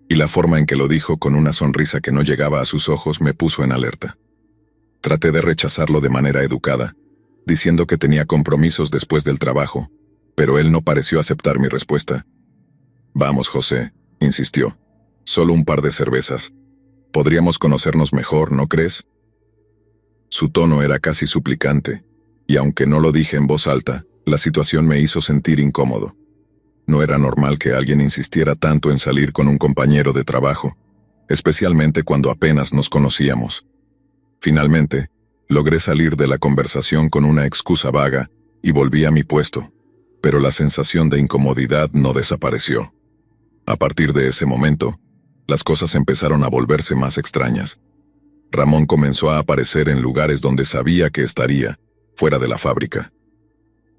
y la forma en que lo dijo con una sonrisa que no llegaba a sus ojos me puso en alerta. Traté de rechazarlo de manera educada, diciendo que tenía compromisos después del trabajo, pero él no pareció aceptar mi respuesta. «Vamos, José», insistió, «solo un par de cervezas. Podríamos conocernos mejor, ¿no crees?». Su tono era casi suplicante, y aunque no lo dije en voz alta, la situación me hizo sentir incómodo. No era normal que alguien insistiera tanto en salir con un compañero de trabajo, especialmente cuando apenas nos conocíamos. Finalmente, logré salir de la conversación con una excusa vaga y volví a mi puesto, pero la sensación de incomodidad no desapareció. A partir de ese momento, las cosas empezaron a volverse más extrañas. Ramón comenzó a aparecer en lugares donde sabía que estaría, fuera de la fábrica.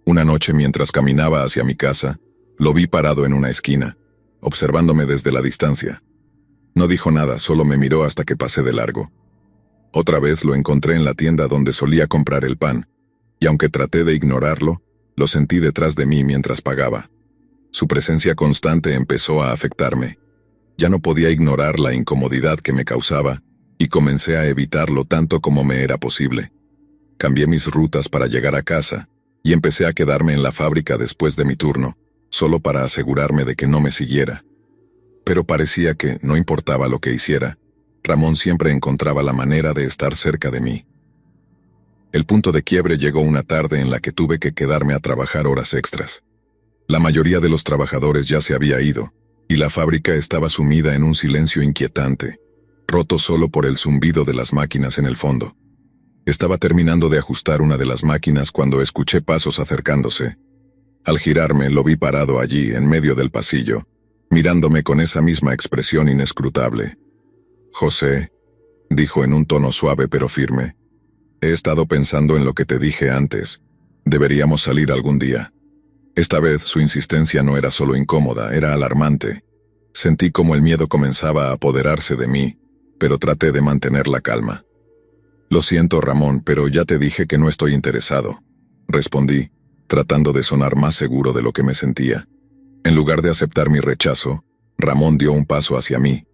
Una noche mientras caminaba hacia mi casa, lo vi parado en una esquina, observándome desde la distancia. No dijo nada, solo me miró hasta que pasé de largo. Otra vez lo encontré en la tienda donde solía comprar el pan, y aunque traté de ignorarlo, lo sentí detrás de mí mientras pagaba. Su presencia constante empezó a afectarme. Ya no podía ignorar la incomodidad que me causaba, y comencé a evitarlo tanto como me era posible. Cambié mis rutas para llegar a casa, y empecé a quedarme en la fábrica después de mi turno, solo para asegurarme de que no me siguiera. Pero parecía que, no importaba lo que hiciera, Ramón siempre encontraba la manera de estar cerca de mí. El punto de quiebre llegó una tarde en la que tuve que quedarme a trabajar horas extras. La mayoría de los trabajadores ya se había ido, y la fábrica estaba sumida en un silencio inquietante, roto solo por el zumbido de las máquinas en el fondo. Estaba terminando de ajustar una de las máquinas cuando escuché pasos acercándose. Al girarme, lo vi parado allí, en medio del pasillo, mirándome con esa misma expresión inescrutable. «José», dijo en un tono suave pero firme, «he estado pensando en lo que te dije antes. Deberíamos salir algún día». Esta vez su insistencia no era solo incómoda, era alarmante. Sentí como el miedo comenzaba a apoderarse de mí, pero traté de mantener la calma. «Lo siento, Ramón, pero ya te dije que no estoy interesado», respondí, tratando de sonar más seguro de lo que me sentía. En lugar de aceptar mi rechazo, Ramón dio un paso hacia mí,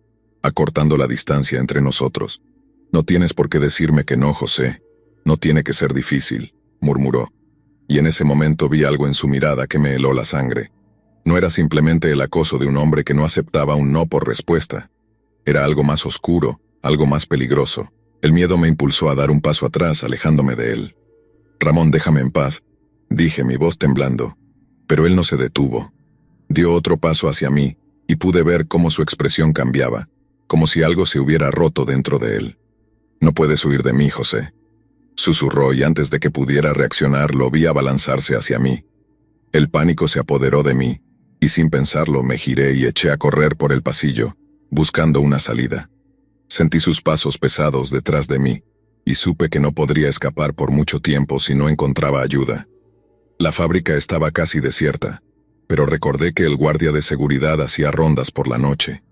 acortando la distancia entre nosotros. «No tienes por qué decirme que no, José. No tiene que ser difícil», murmuró. Y en ese momento vi algo en su mirada que me heló la sangre. No era simplemente el acoso de un hombre que no aceptaba un no por respuesta. Era algo más oscuro, algo más peligroso. El miedo me impulsó a dar un paso atrás, alejándome de él. «Ramón, déjame en paz», dije, mi voz temblando. Pero él no se detuvo. Dio otro paso hacia mí, y pude ver cómo su expresión cambiaba, como si algo se hubiera roto dentro de él. «No puedes huir de mí, José», susurró, y antes de que pudiera reaccionar lo vi abalanzarse hacia mí. El pánico se apoderó de mí, y sin pensarlo me giré y eché a correr por el pasillo, buscando una salida. Sentí sus pasos pesados detrás de mí, y supe que no podría escapar por mucho tiempo si no encontraba ayuda. La fábrica estaba casi desierta, pero recordé que el guardia de seguridad hacía rondas por la noche.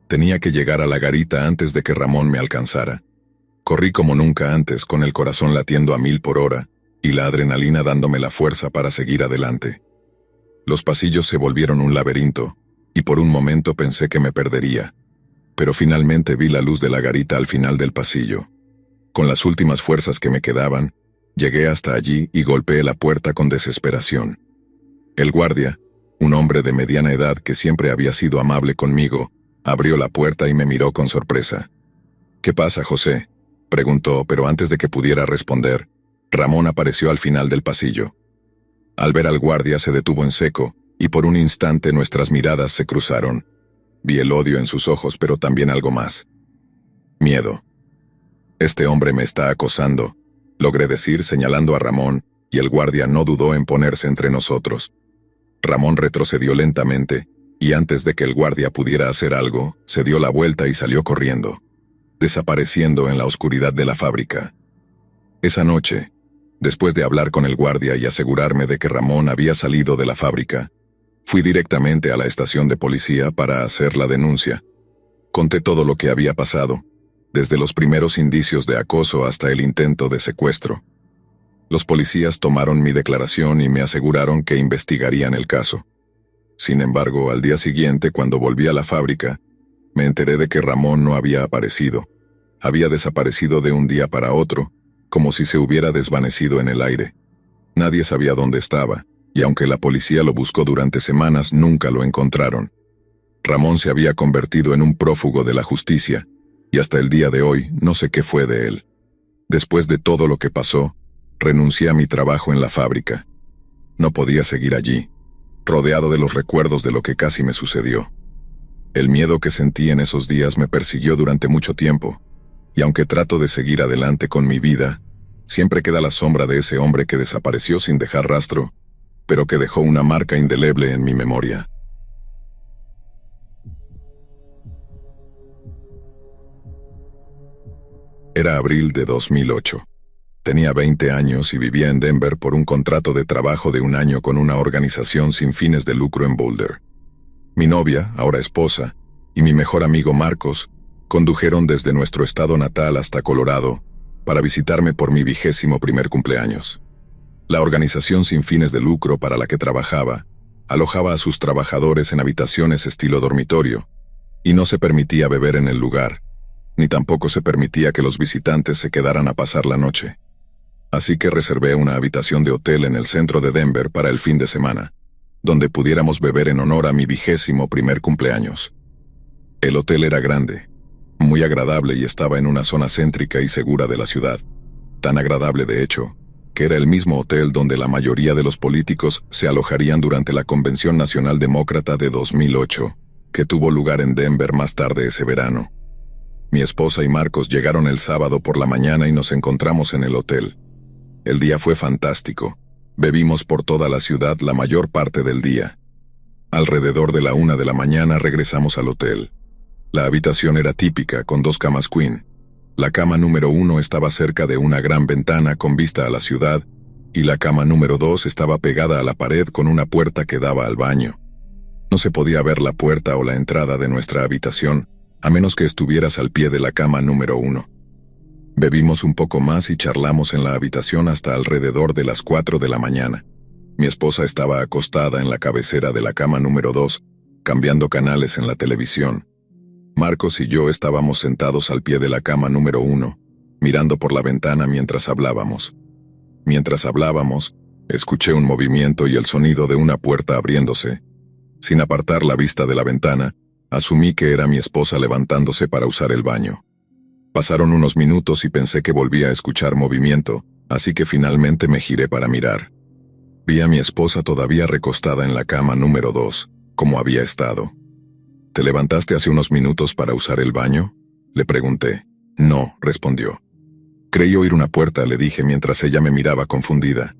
Tenía que llegar a la garita antes de que Ramón me alcanzara. Corrí como nunca antes, con el corazón latiendo a 1000 por hora, y la adrenalina dándome la fuerza para seguir adelante. Los pasillos se volvieron un laberinto, y por un momento pensé que me perdería. Pero finalmente vi la luz de la garita al final del pasillo. Con las últimas fuerzas que me quedaban, llegué hasta allí y golpeé la puerta con desesperación. El guardia, un hombre de mediana edad que siempre había sido amable conmigo, abrió la puerta y me miró con sorpresa. «¿Qué pasa, José?», preguntó, pero antes de que pudiera responder, Ramón apareció al final del pasillo. Al ver al guardia se detuvo en seco, y por un instante nuestras miradas se cruzaron. Vi el odio en sus ojos, pero también algo más. Miedo. «Este hombre me está acosando», logré decir señalando a Ramón, y el guardia no dudó en ponerse entre nosotros. Ramón retrocedió lentamente, y antes de que el guardia pudiera hacer algo, se dio la vuelta y salió corriendo, desapareciendo en la oscuridad de la fábrica. Esa noche, después de hablar con el guardia y asegurarme de que Ramón había salido de la fábrica, fui directamente a la estación de policía para hacer la denuncia. Conté todo lo que había pasado, desde los primeros indicios de acoso hasta el intento de secuestro. Los policías tomaron mi declaración y me aseguraron que investigarían el caso. Sin embargo, al día siguiente, cuando volví a la fábrica, me enteré de que Ramón no había aparecido. Había desaparecido de un día para otro, como si se hubiera desvanecido en el aire. Nadie sabía dónde estaba, y aunque la policía lo buscó durante semanas, nunca lo encontraron. Ramón se había convertido en un prófugo de la justicia, y hasta el día de hoy no sé qué fue de él. Después de todo lo que pasó, renuncié a mi trabajo en la fábrica. No podía seguir allí, rodeado de los recuerdos de lo que casi me sucedió. El miedo que sentí en esos días me persiguió durante mucho tiempo, y aunque trato de seguir adelante con mi vida, siempre queda la sombra de ese hombre que desapareció sin dejar rastro, pero que dejó una marca indeleble en mi memoria. Era abril de 2008. Tenía 20 años y vivía en Denver por un contrato de trabajo de un año con una organización sin fines de lucro en Boulder. Mi novia, ahora esposa, y mi mejor amigo Marcos condujeron desde nuestro estado natal hasta Colorado para visitarme por mi 21º cumpleaños. La organización sin fines de lucro para la que trabajaba alojaba a sus trabajadores en habitaciones estilo dormitorio, y no se permitía beber en el lugar, ni tampoco se permitía que los visitantes se quedaran a pasar la noche. Así que reservé una habitación de hotel en el centro de Denver para el fin de semana, donde pudiéramos beber en honor a mi 21º cumpleaños. El hotel era grande, muy agradable y estaba en una zona céntrica y segura de la ciudad, tan agradable de hecho, que era el mismo hotel donde la mayoría de los políticos se alojarían durante la Convención Nacional Demócrata de 2008, que tuvo lugar en Denver más tarde ese verano. Mi esposa y Marcos llegaron el sábado por la mañana y nos encontramos en el hotel. El día fue fantástico. Bebimos por toda la ciudad la mayor parte del día. Alrededor de la 1 de la mañana regresamos al hotel. La habitación era típica, con 2 camas queen. La cama número 1 estaba cerca de una gran ventana con vista a la ciudad, y la cama número 2 estaba pegada a la pared con una puerta que daba al baño. No se podía ver la puerta o la entrada de nuestra habitación, a menos que estuvieras al pie de la cama número 1. Bebimos un poco más y charlamos en la habitación hasta alrededor de las 4 de la mañana. Mi esposa estaba acostada en la cabecera de la cama número 2, cambiando canales en la televisión. Marcos y yo estábamos sentados al pie de la cama número 1, mirando por la ventana mientras hablábamos. Mientras hablábamos, escuché un movimiento y el sonido de una puerta abriéndose. Sin apartar la vista de la ventana, asumí que era mi esposa levantándose para usar el baño. Pasaron unos minutos y pensé que volvía a escuchar movimiento, así que finalmente me giré para mirar. Vi a mi esposa todavía recostada en la cama número 2, como había estado. ¿Te levantaste hace unos minutos para usar el baño?, le pregunté. No, respondió. Creí oír una puerta, le dije mientras ella me miraba confundida.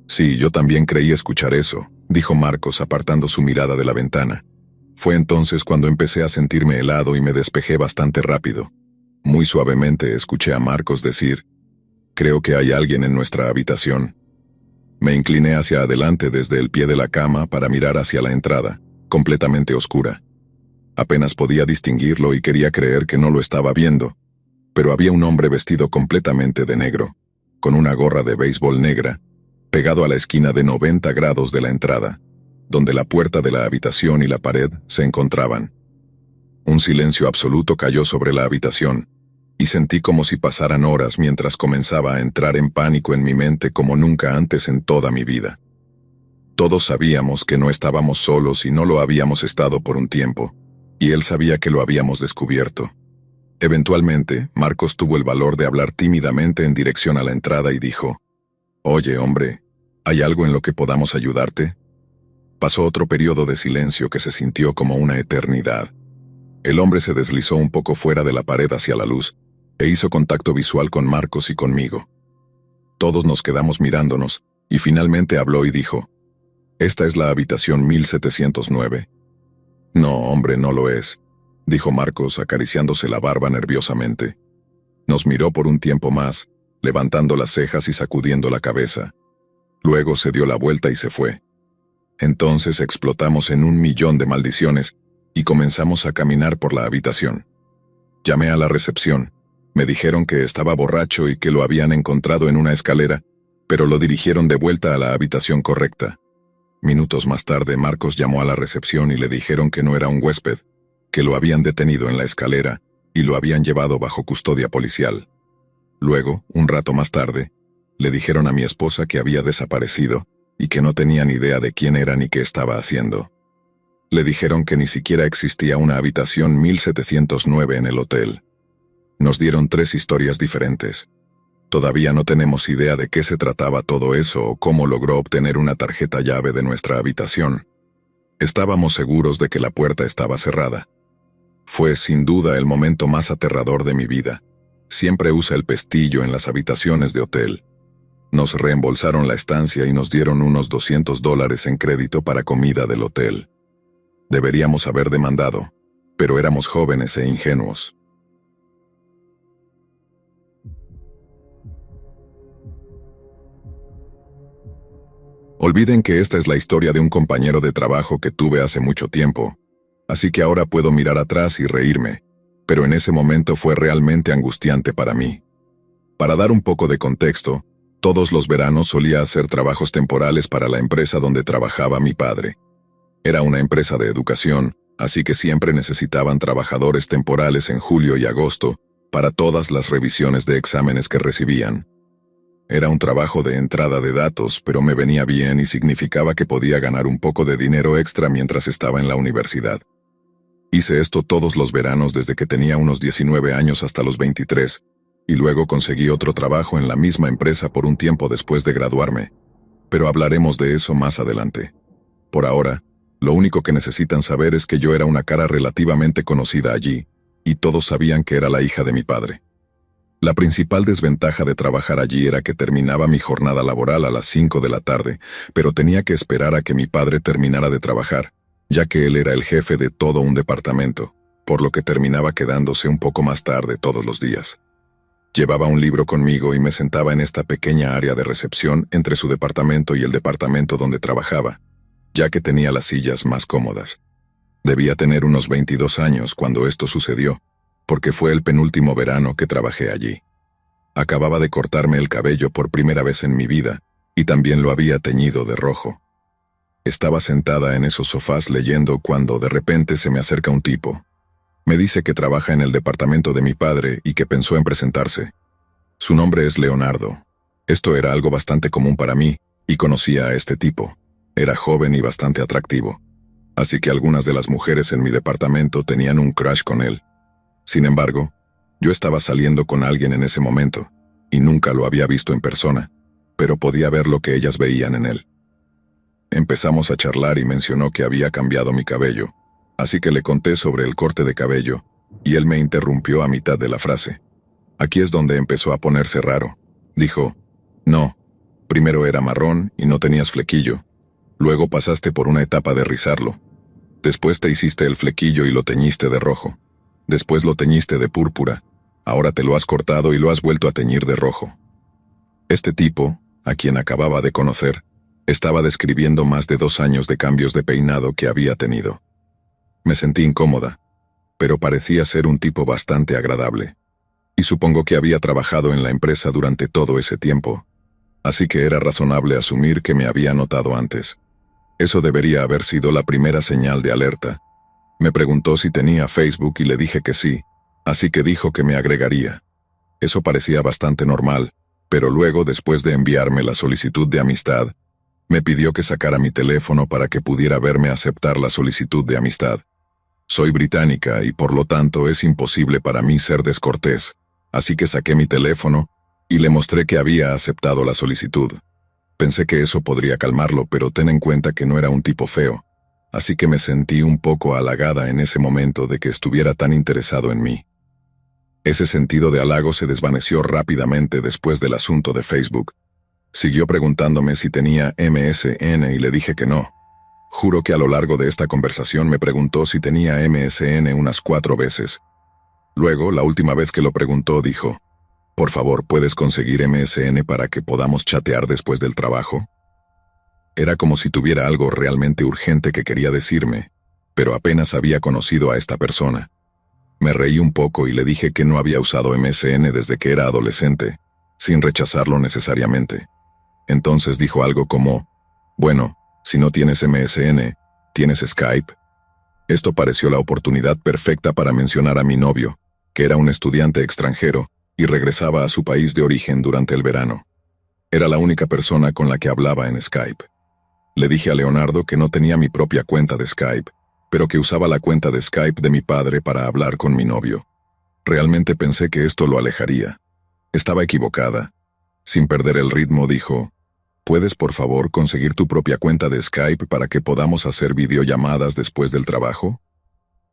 Sí, yo también creí escuchar eso, dijo Marcos apartando su mirada de la ventana. Fue entonces cuando empecé a sentirme helado y me despejé bastante rápido. Muy suavemente escuché a Marcos decir, «Creo que hay alguien en nuestra habitación». Me incliné hacia adelante desde el pie de la cama para mirar hacia la entrada, completamente oscura. Apenas podía distinguirlo y quería creer que no lo estaba viendo, pero había un hombre vestido completamente de negro, con una gorra de béisbol negra, pegado a la esquina de 90 grados de la entrada, donde la puerta de la habitación y la pared se encontraban. Un silencio absoluto cayó sobre la habitación, y sentí como si pasaran horas mientras comenzaba a entrar en pánico en mi mente como nunca antes en toda mi vida. Todos sabíamos que no estábamos solos y no lo habíamos estado por un tiempo, y él sabía que lo habíamos descubierto. Eventualmente, Marcos tuvo el valor de hablar tímidamente en dirección a la entrada y dijo, «Oye, hombre, ¿hay algo en lo que podamos ayudarte?». Pasó otro periodo de silencio que se sintió como una eternidad. El hombre se deslizó un poco fuera de la pared hacia la luz, e hizo contacto visual con Marcos y conmigo. Todos nos quedamos mirándonos, y finalmente habló y dijo, «Esta es la habitación 1709». «No, hombre, no lo es», dijo Marcos acariciándose la barba nerviosamente. Nos miró por un tiempo más, levantando las cejas y sacudiendo la cabeza. Luego se dio la vuelta y se fue. Entonces explotamos en 1.000.000 de maldiciones y comenzamos a caminar por la habitación. Llamé a la recepción. Me dijeron que estaba borracho y que lo habían encontrado en una escalera, pero lo dirigieron de vuelta a la habitación correcta. Minutos más tarde, Marcos llamó a la recepción y le dijeron que no era un huésped, que lo habían detenido en la escalera y lo habían llevado bajo custodia policial. Luego, un rato más tarde, le dijeron a mi esposa que había desaparecido y que no tenían idea de quién era ni qué estaba haciendo. Le dijeron que ni siquiera existía una habitación 1709 en el hotel. Nos dieron 3 historias diferentes. Todavía no tenemos idea de qué se trataba todo eso o cómo logró obtener una tarjeta llave de nuestra habitación. Estábamos seguros de que la puerta estaba cerrada. Fue sin duda el momento más aterrador de mi vida. Siempre usa el pestillo en las habitaciones de hotel. Nos reembolsaron la estancia y nos dieron unos $200 en crédito para comida del hotel. Deberíamos haber demandado, pero éramos jóvenes e ingenuos. Olviden que esta es la historia de un compañero de trabajo que tuve hace mucho tiempo, así que ahora puedo mirar atrás y reírme, pero en ese momento fue realmente angustiante para mí. Para dar un poco de contexto, todos los veranos solía hacer trabajos temporales para la empresa donde trabajaba mi padre. Era una empresa de educación, así que siempre necesitaban trabajadores temporales en julio y agosto para todas las revisiones de exámenes que recibían. Era un trabajo de entrada de datos, pero me venía bien y significaba que podía ganar un poco de dinero extra mientras estaba en la universidad. Hice esto todos los veranos desde que tenía unos 19 años hasta los 23, y luego conseguí otro trabajo en la misma empresa por un tiempo después de graduarme. Pero hablaremos de eso más adelante. Por ahora, lo único que necesitan saber es que yo era una cara relativamente conocida allí, y todos sabían que era la hija de mi padre. La principal desventaja de trabajar allí era que terminaba mi jornada laboral a las 5 de la tarde, pero tenía que esperar a que mi padre terminara de trabajar, ya que él era el jefe de todo un departamento, por lo que terminaba quedándose un poco más tarde todos los días. Llevaba un libro conmigo y me sentaba en esta pequeña área de recepción entre su departamento y el departamento donde trabajaba, ya que tenía las sillas más cómodas. Debía tener unos 22 años cuando esto sucedió, porque fue el penúltimo verano que trabajé allí. Acababa de cortarme el cabello por primera vez en mi vida, y también lo había teñido de rojo. Estaba sentada en esos sofás leyendo cuando de repente se me acerca un tipo. Me dice que trabaja en el departamento de mi padre y que pensó en presentarse. Su nombre es Leonardo. Esto era algo bastante común para mí, y conocía a este tipo. Era joven y bastante atractivo. Así que algunas de las mujeres en mi departamento tenían un crush con él. Sin embargo, yo estaba saliendo con alguien en ese momento, y nunca lo había visto en persona, pero podía ver lo que ellas veían en él. Empezamos a charlar y mencionó que había cambiado mi cabello, así que le conté sobre el corte de cabello, y él me interrumpió a mitad de la frase. Aquí es donde empezó a ponerse raro. Dijo, no, primero era marrón y no tenías flequillo, luego pasaste por una etapa de rizarlo, después te hiciste el flequillo y lo teñiste de rojo. Después lo teñiste de púrpura, ahora te lo has cortado y lo has vuelto a teñir de rojo. Este tipo, a quien acababa de conocer, estaba describiendo más de 2 años de cambios de peinado que había tenido. Me sentí incómoda, pero parecía ser un tipo bastante agradable. Y supongo que había trabajado en la empresa durante todo ese tiempo, así que era razonable asumir que me había notado antes. Eso debería haber sido la primera señal de alerta. Me preguntó si tenía Facebook y le dije que sí, así que dijo que me agregaría. Eso parecía bastante normal, pero luego, después de enviarme la solicitud de amistad, me pidió que sacara mi teléfono para que pudiera verme aceptar la solicitud de amistad. Soy británica y por lo tanto es imposible para mí ser descortés, así que saqué mi teléfono y le mostré que había aceptado la solicitud. Pensé que eso podría calmarlo, pero ten en cuenta que no era un tipo feo. Así que me sentí un poco halagada en ese momento de que estuviera tan interesado en mí. Ese sentido de halago se desvaneció rápidamente después del asunto de Facebook. Siguió preguntándome si tenía MSN y le dije que no. Juro que a lo largo de esta conversación me preguntó si tenía MSN unas 4 veces. Luego, la última vez que lo preguntó, dijo, «Por favor, ¿puedes conseguir MSN para que podamos chatear después del trabajo?» Era como si tuviera algo realmente urgente que quería decirme, pero apenas había conocido a esta persona. Me reí un poco y le dije que no había usado MSN desde que era adolescente, sin rechazarlo necesariamente. Entonces dijo algo como, «Bueno, si no tienes MSN, ¿tienes Skype?» Esto pareció la oportunidad perfecta para mencionar a mi novio, que era un estudiante extranjero y regresaba a su país de origen durante el verano. Era la única persona con la que hablaba en Skype. Le dije a Leonardo que no tenía mi propia cuenta de Skype, pero que usaba la cuenta de Skype de mi padre para hablar con mi novio. Realmente pensé que esto lo alejaría. Estaba equivocada, Sin perder el ritmo dijo, ¿puedes por favor conseguir tu propia cuenta de Skype para que podamos hacer videollamadas después del trabajo?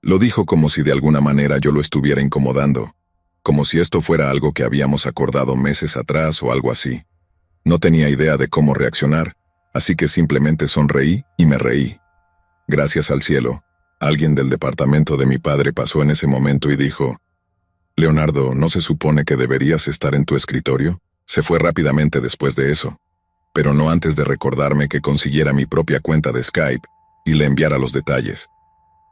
Lo dijo como si de alguna manera yo lo estuviera incomodando, como si esto fuera algo que habíamos acordado meses atrás o algo así. No tenía idea de cómo reaccionar, así que simplemente sonreí y me reí. Gracias al cielo, alguien del departamento de mi padre pasó en ese momento y dijo, Leonardo, ¿no se supone que deberías estar en tu escritorio? Se fue rápidamente después de eso, pero no antes de recordarme que consiguiera mi propia cuenta de Skype y le enviara los detalles.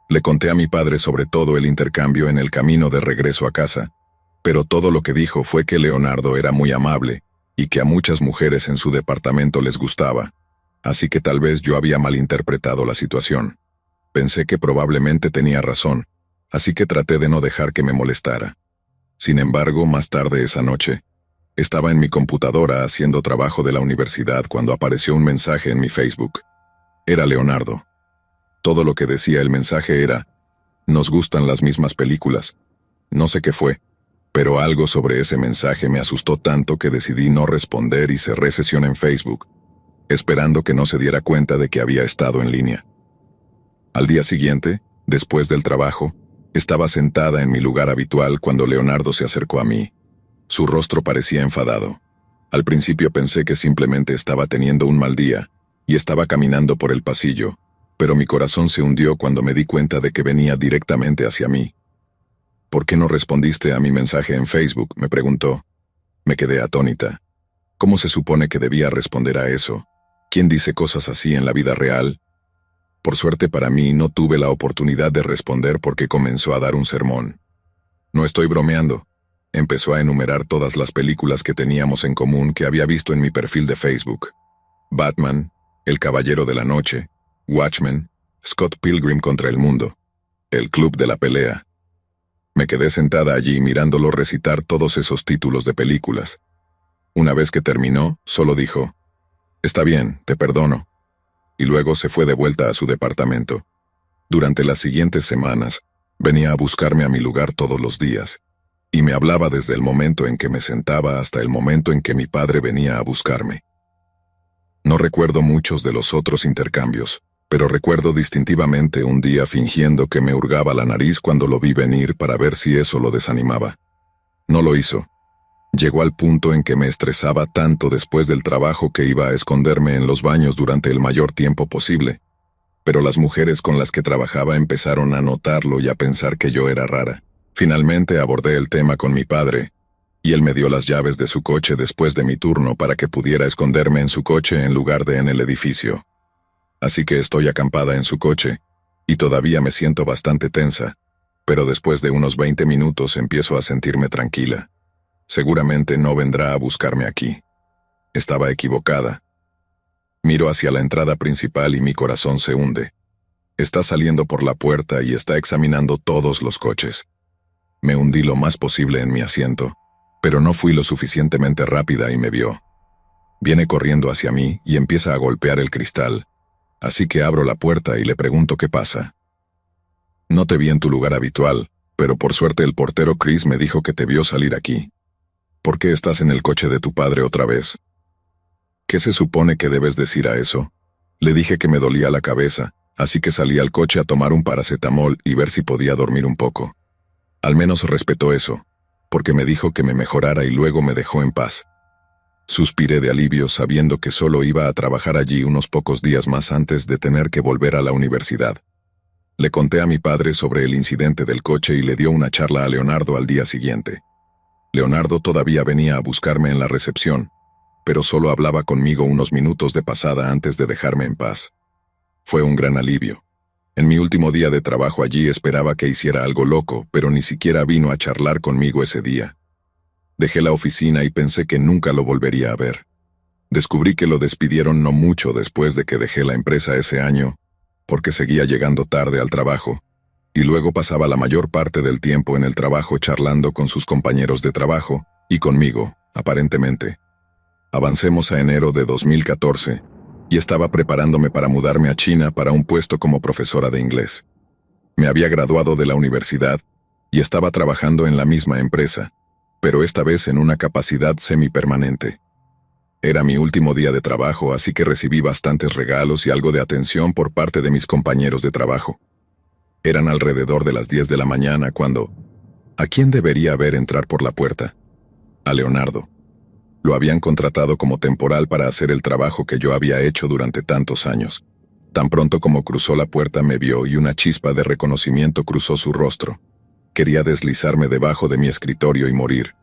Le conté a mi padre sobre todo el intercambio en el camino de regreso a casa, pero todo lo que dijo fue que Leonardo era muy amable y que a muchas mujeres en su departamento les gustaba, así que tal vez yo había malinterpretado la situación. Pensé que probablemente tenía razón, así que traté de no dejar que me molestara. Sin embargo, más tarde esa noche, estaba en mi computadora haciendo trabajo de la universidad cuando apareció un mensaje en mi Facebook. Era Leonardo. Todo lo que decía el mensaje era, nos gustan las mismas películas. No sé qué fue, pero algo sobre ese mensaje me asustó tanto que decidí no responder y cerré sesión en Facebook, esperando que no se diera cuenta de que había estado en línea. Al día siguiente, después del trabajo, estaba sentada en mi lugar habitual cuando Leonardo se acercó a mí. Su rostro parecía enfadado. Al principio pensé que simplemente estaba teniendo un mal día, y estaba caminando por el pasillo, pero mi corazón se hundió cuando me di cuenta de que venía directamente hacia mí. ¿Por qué no respondiste a mi mensaje en Facebook?, me preguntó. Me quedé atónita. ¿Cómo se supone que debía responder a eso? ¿Quién dice cosas así en la vida real? Por suerte para mí no tuve la oportunidad de responder porque comenzó a dar un sermón. No estoy bromeando. Empezó a enumerar todas las películas que teníamos en común que había visto en mi perfil de Facebook. Batman, El Caballero de la Noche, Watchmen, Scott Pilgrim contra el Mundo, El Club de la Pelea. Me quedé sentada allí mirándolo recitar todos esos títulos de películas. Una vez que terminó, solo dijo, «Está bien, te perdono», y luego se fue de vuelta a su departamento. Durante las siguientes semanas, venía a buscarme a mi lugar todos los días, y me hablaba desde el momento en que me sentaba hasta el momento en que mi padre venía a buscarme. No recuerdo muchos de los otros intercambios, pero recuerdo distintivamente un día fingiendo que me hurgaba la nariz cuando lo vi venir para ver si eso lo desanimaba. No lo hizo. Llegó al punto en que me estresaba tanto después del trabajo que iba a esconderme en los baños durante el mayor tiempo posible, pero las mujeres con las que trabajaba empezaron a notarlo y a pensar que yo era rara. Finalmente abordé el tema con mi padre, y él me dio las llaves de su coche después de mi turno para que pudiera esconderme en su coche en lugar de en el edificio. Así que estoy acampada en su coche, y todavía me siento bastante tensa, pero después de unos 20 minutos empiezo a sentirme tranquila. Seguramente no vendrá a buscarme aquí. Estaba equivocada. Miro hacia la entrada principal y mi corazón se hunde. Está saliendo por la puerta y está examinando todos los coches. Me hundí lo más posible en mi asiento, pero no fui lo suficientemente rápida y me vio. Viene corriendo hacia mí y empieza a golpear el cristal, así que abro la puerta y le pregunto qué pasa. No te vi en tu lugar habitual, pero por suerte el portero Chris me dijo que te vio salir aquí. ¿Por qué estás en el coche de tu padre otra vez? ¿Qué se supone que debes decir a eso? Le dije que me dolía la cabeza, así que salí al coche a tomar un paracetamol y ver si podía dormir un poco. Al menos respetó eso, porque me dijo que me mejorara y luego me dejó en paz. Suspiré de alivio sabiendo que solo iba a trabajar allí unos pocos días más antes de tener que volver a la universidad. Le conté a mi padre sobre el incidente del coche y le dio una charla a Leonardo al día siguiente. Leonardo todavía venía a buscarme en la recepción, pero solo hablaba conmigo unos minutos de pasada antes de dejarme en paz. Fue un gran alivio. En mi último día de trabajo allí esperaba que hiciera algo loco, pero ni siquiera vino a charlar conmigo ese día. Dejé la oficina y pensé que nunca lo volvería a ver. Descubrí que lo despidieron no mucho después de que dejé la empresa ese año, porque seguía llegando tarde al trabajo, y luego pasaba la mayor parte del tiempo en el trabajo charlando con sus compañeros de trabajo, y conmigo, aparentemente. Avancemos a enero de 2014, y estaba preparándome para mudarme a China para un puesto como profesora de inglés. Me había graduado de la universidad, y estaba trabajando en la misma empresa, pero esta vez en una capacidad semipermanente. Era mi último día de trabajo, así que recibí bastantes regalos y algo de atención por parte de mis compañeros de trabajo. Eran alrededor de las 10 de la mañana cuando... ¿A quién debería ver entrar por la puerta? A Leonardo. Lo habían contratado como temporal para hacer el trabajo que yo había hecho durante tantos años. Tan pronto como cruzó la puerta me vio y una chispa de reconocimiento cruzó su rostro. Quería deslizarme debajo de mi escritorio y morir.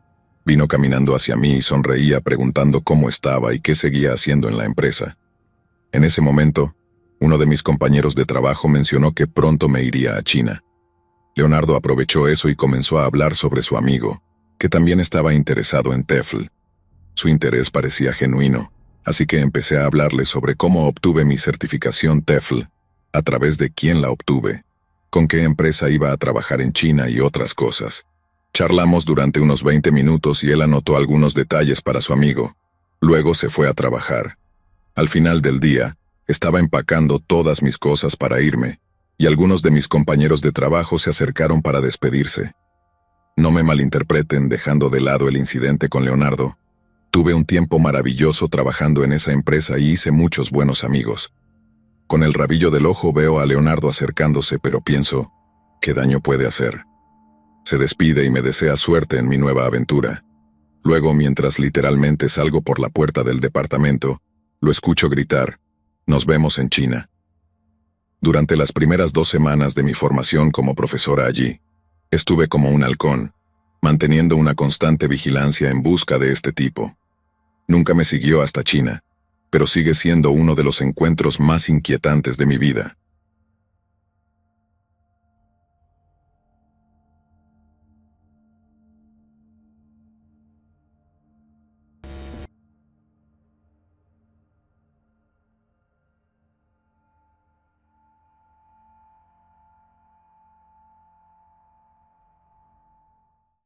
Vino caminando hacia mí y sonreía preguntando cómo estaba y qué seguía haciendo en la empresa. En ese momento, uno de mis compañeros de trabajo mencionó que pronto me iría a China. Leonardo aprovechó eso y comenzó a hablar sobre su amigo, que también estaba interesado en TEFL. Su interés parecía genuino, así que empecé a hablarle sobre cómo obtuve mi certificación TEFL, a través de quién la obtuve, con qué empresa iba a trabajar en China y otras cosas. Charlamos durante unos 20 minutos y él anotó algunos detalles para su amigo. Luego se fue a trabajar. Al final del día, estaba empacando todas mis cosas para irme, y algunos de mis compañeros de trabajo se acercaron para despedirse. No me malinterpreten dejando de lado el incidente con Leonardo. Tuve un tiempo maravilloso trabajando en esa empresa y hice muchos buenos amigos. Con el rabillo del ojo veo a Leonardo acercándose, pero pienso, ¿qué daño puede hacer? Se despide y me desea suerte en mi nueva aventura. Luego, mientras literalmente salgo por la puerta del departamento, lo escucho gritar, «Nos vemos en China». Durante las primeras 2 semanas de mi formación como profesora allí, estuve como un halcón, manteniendo una constante vigilancia en busca de este tipo. Nunca me siguió hasta China, pero sigue siendo uno de los encuentros más inquietantes de mi vida.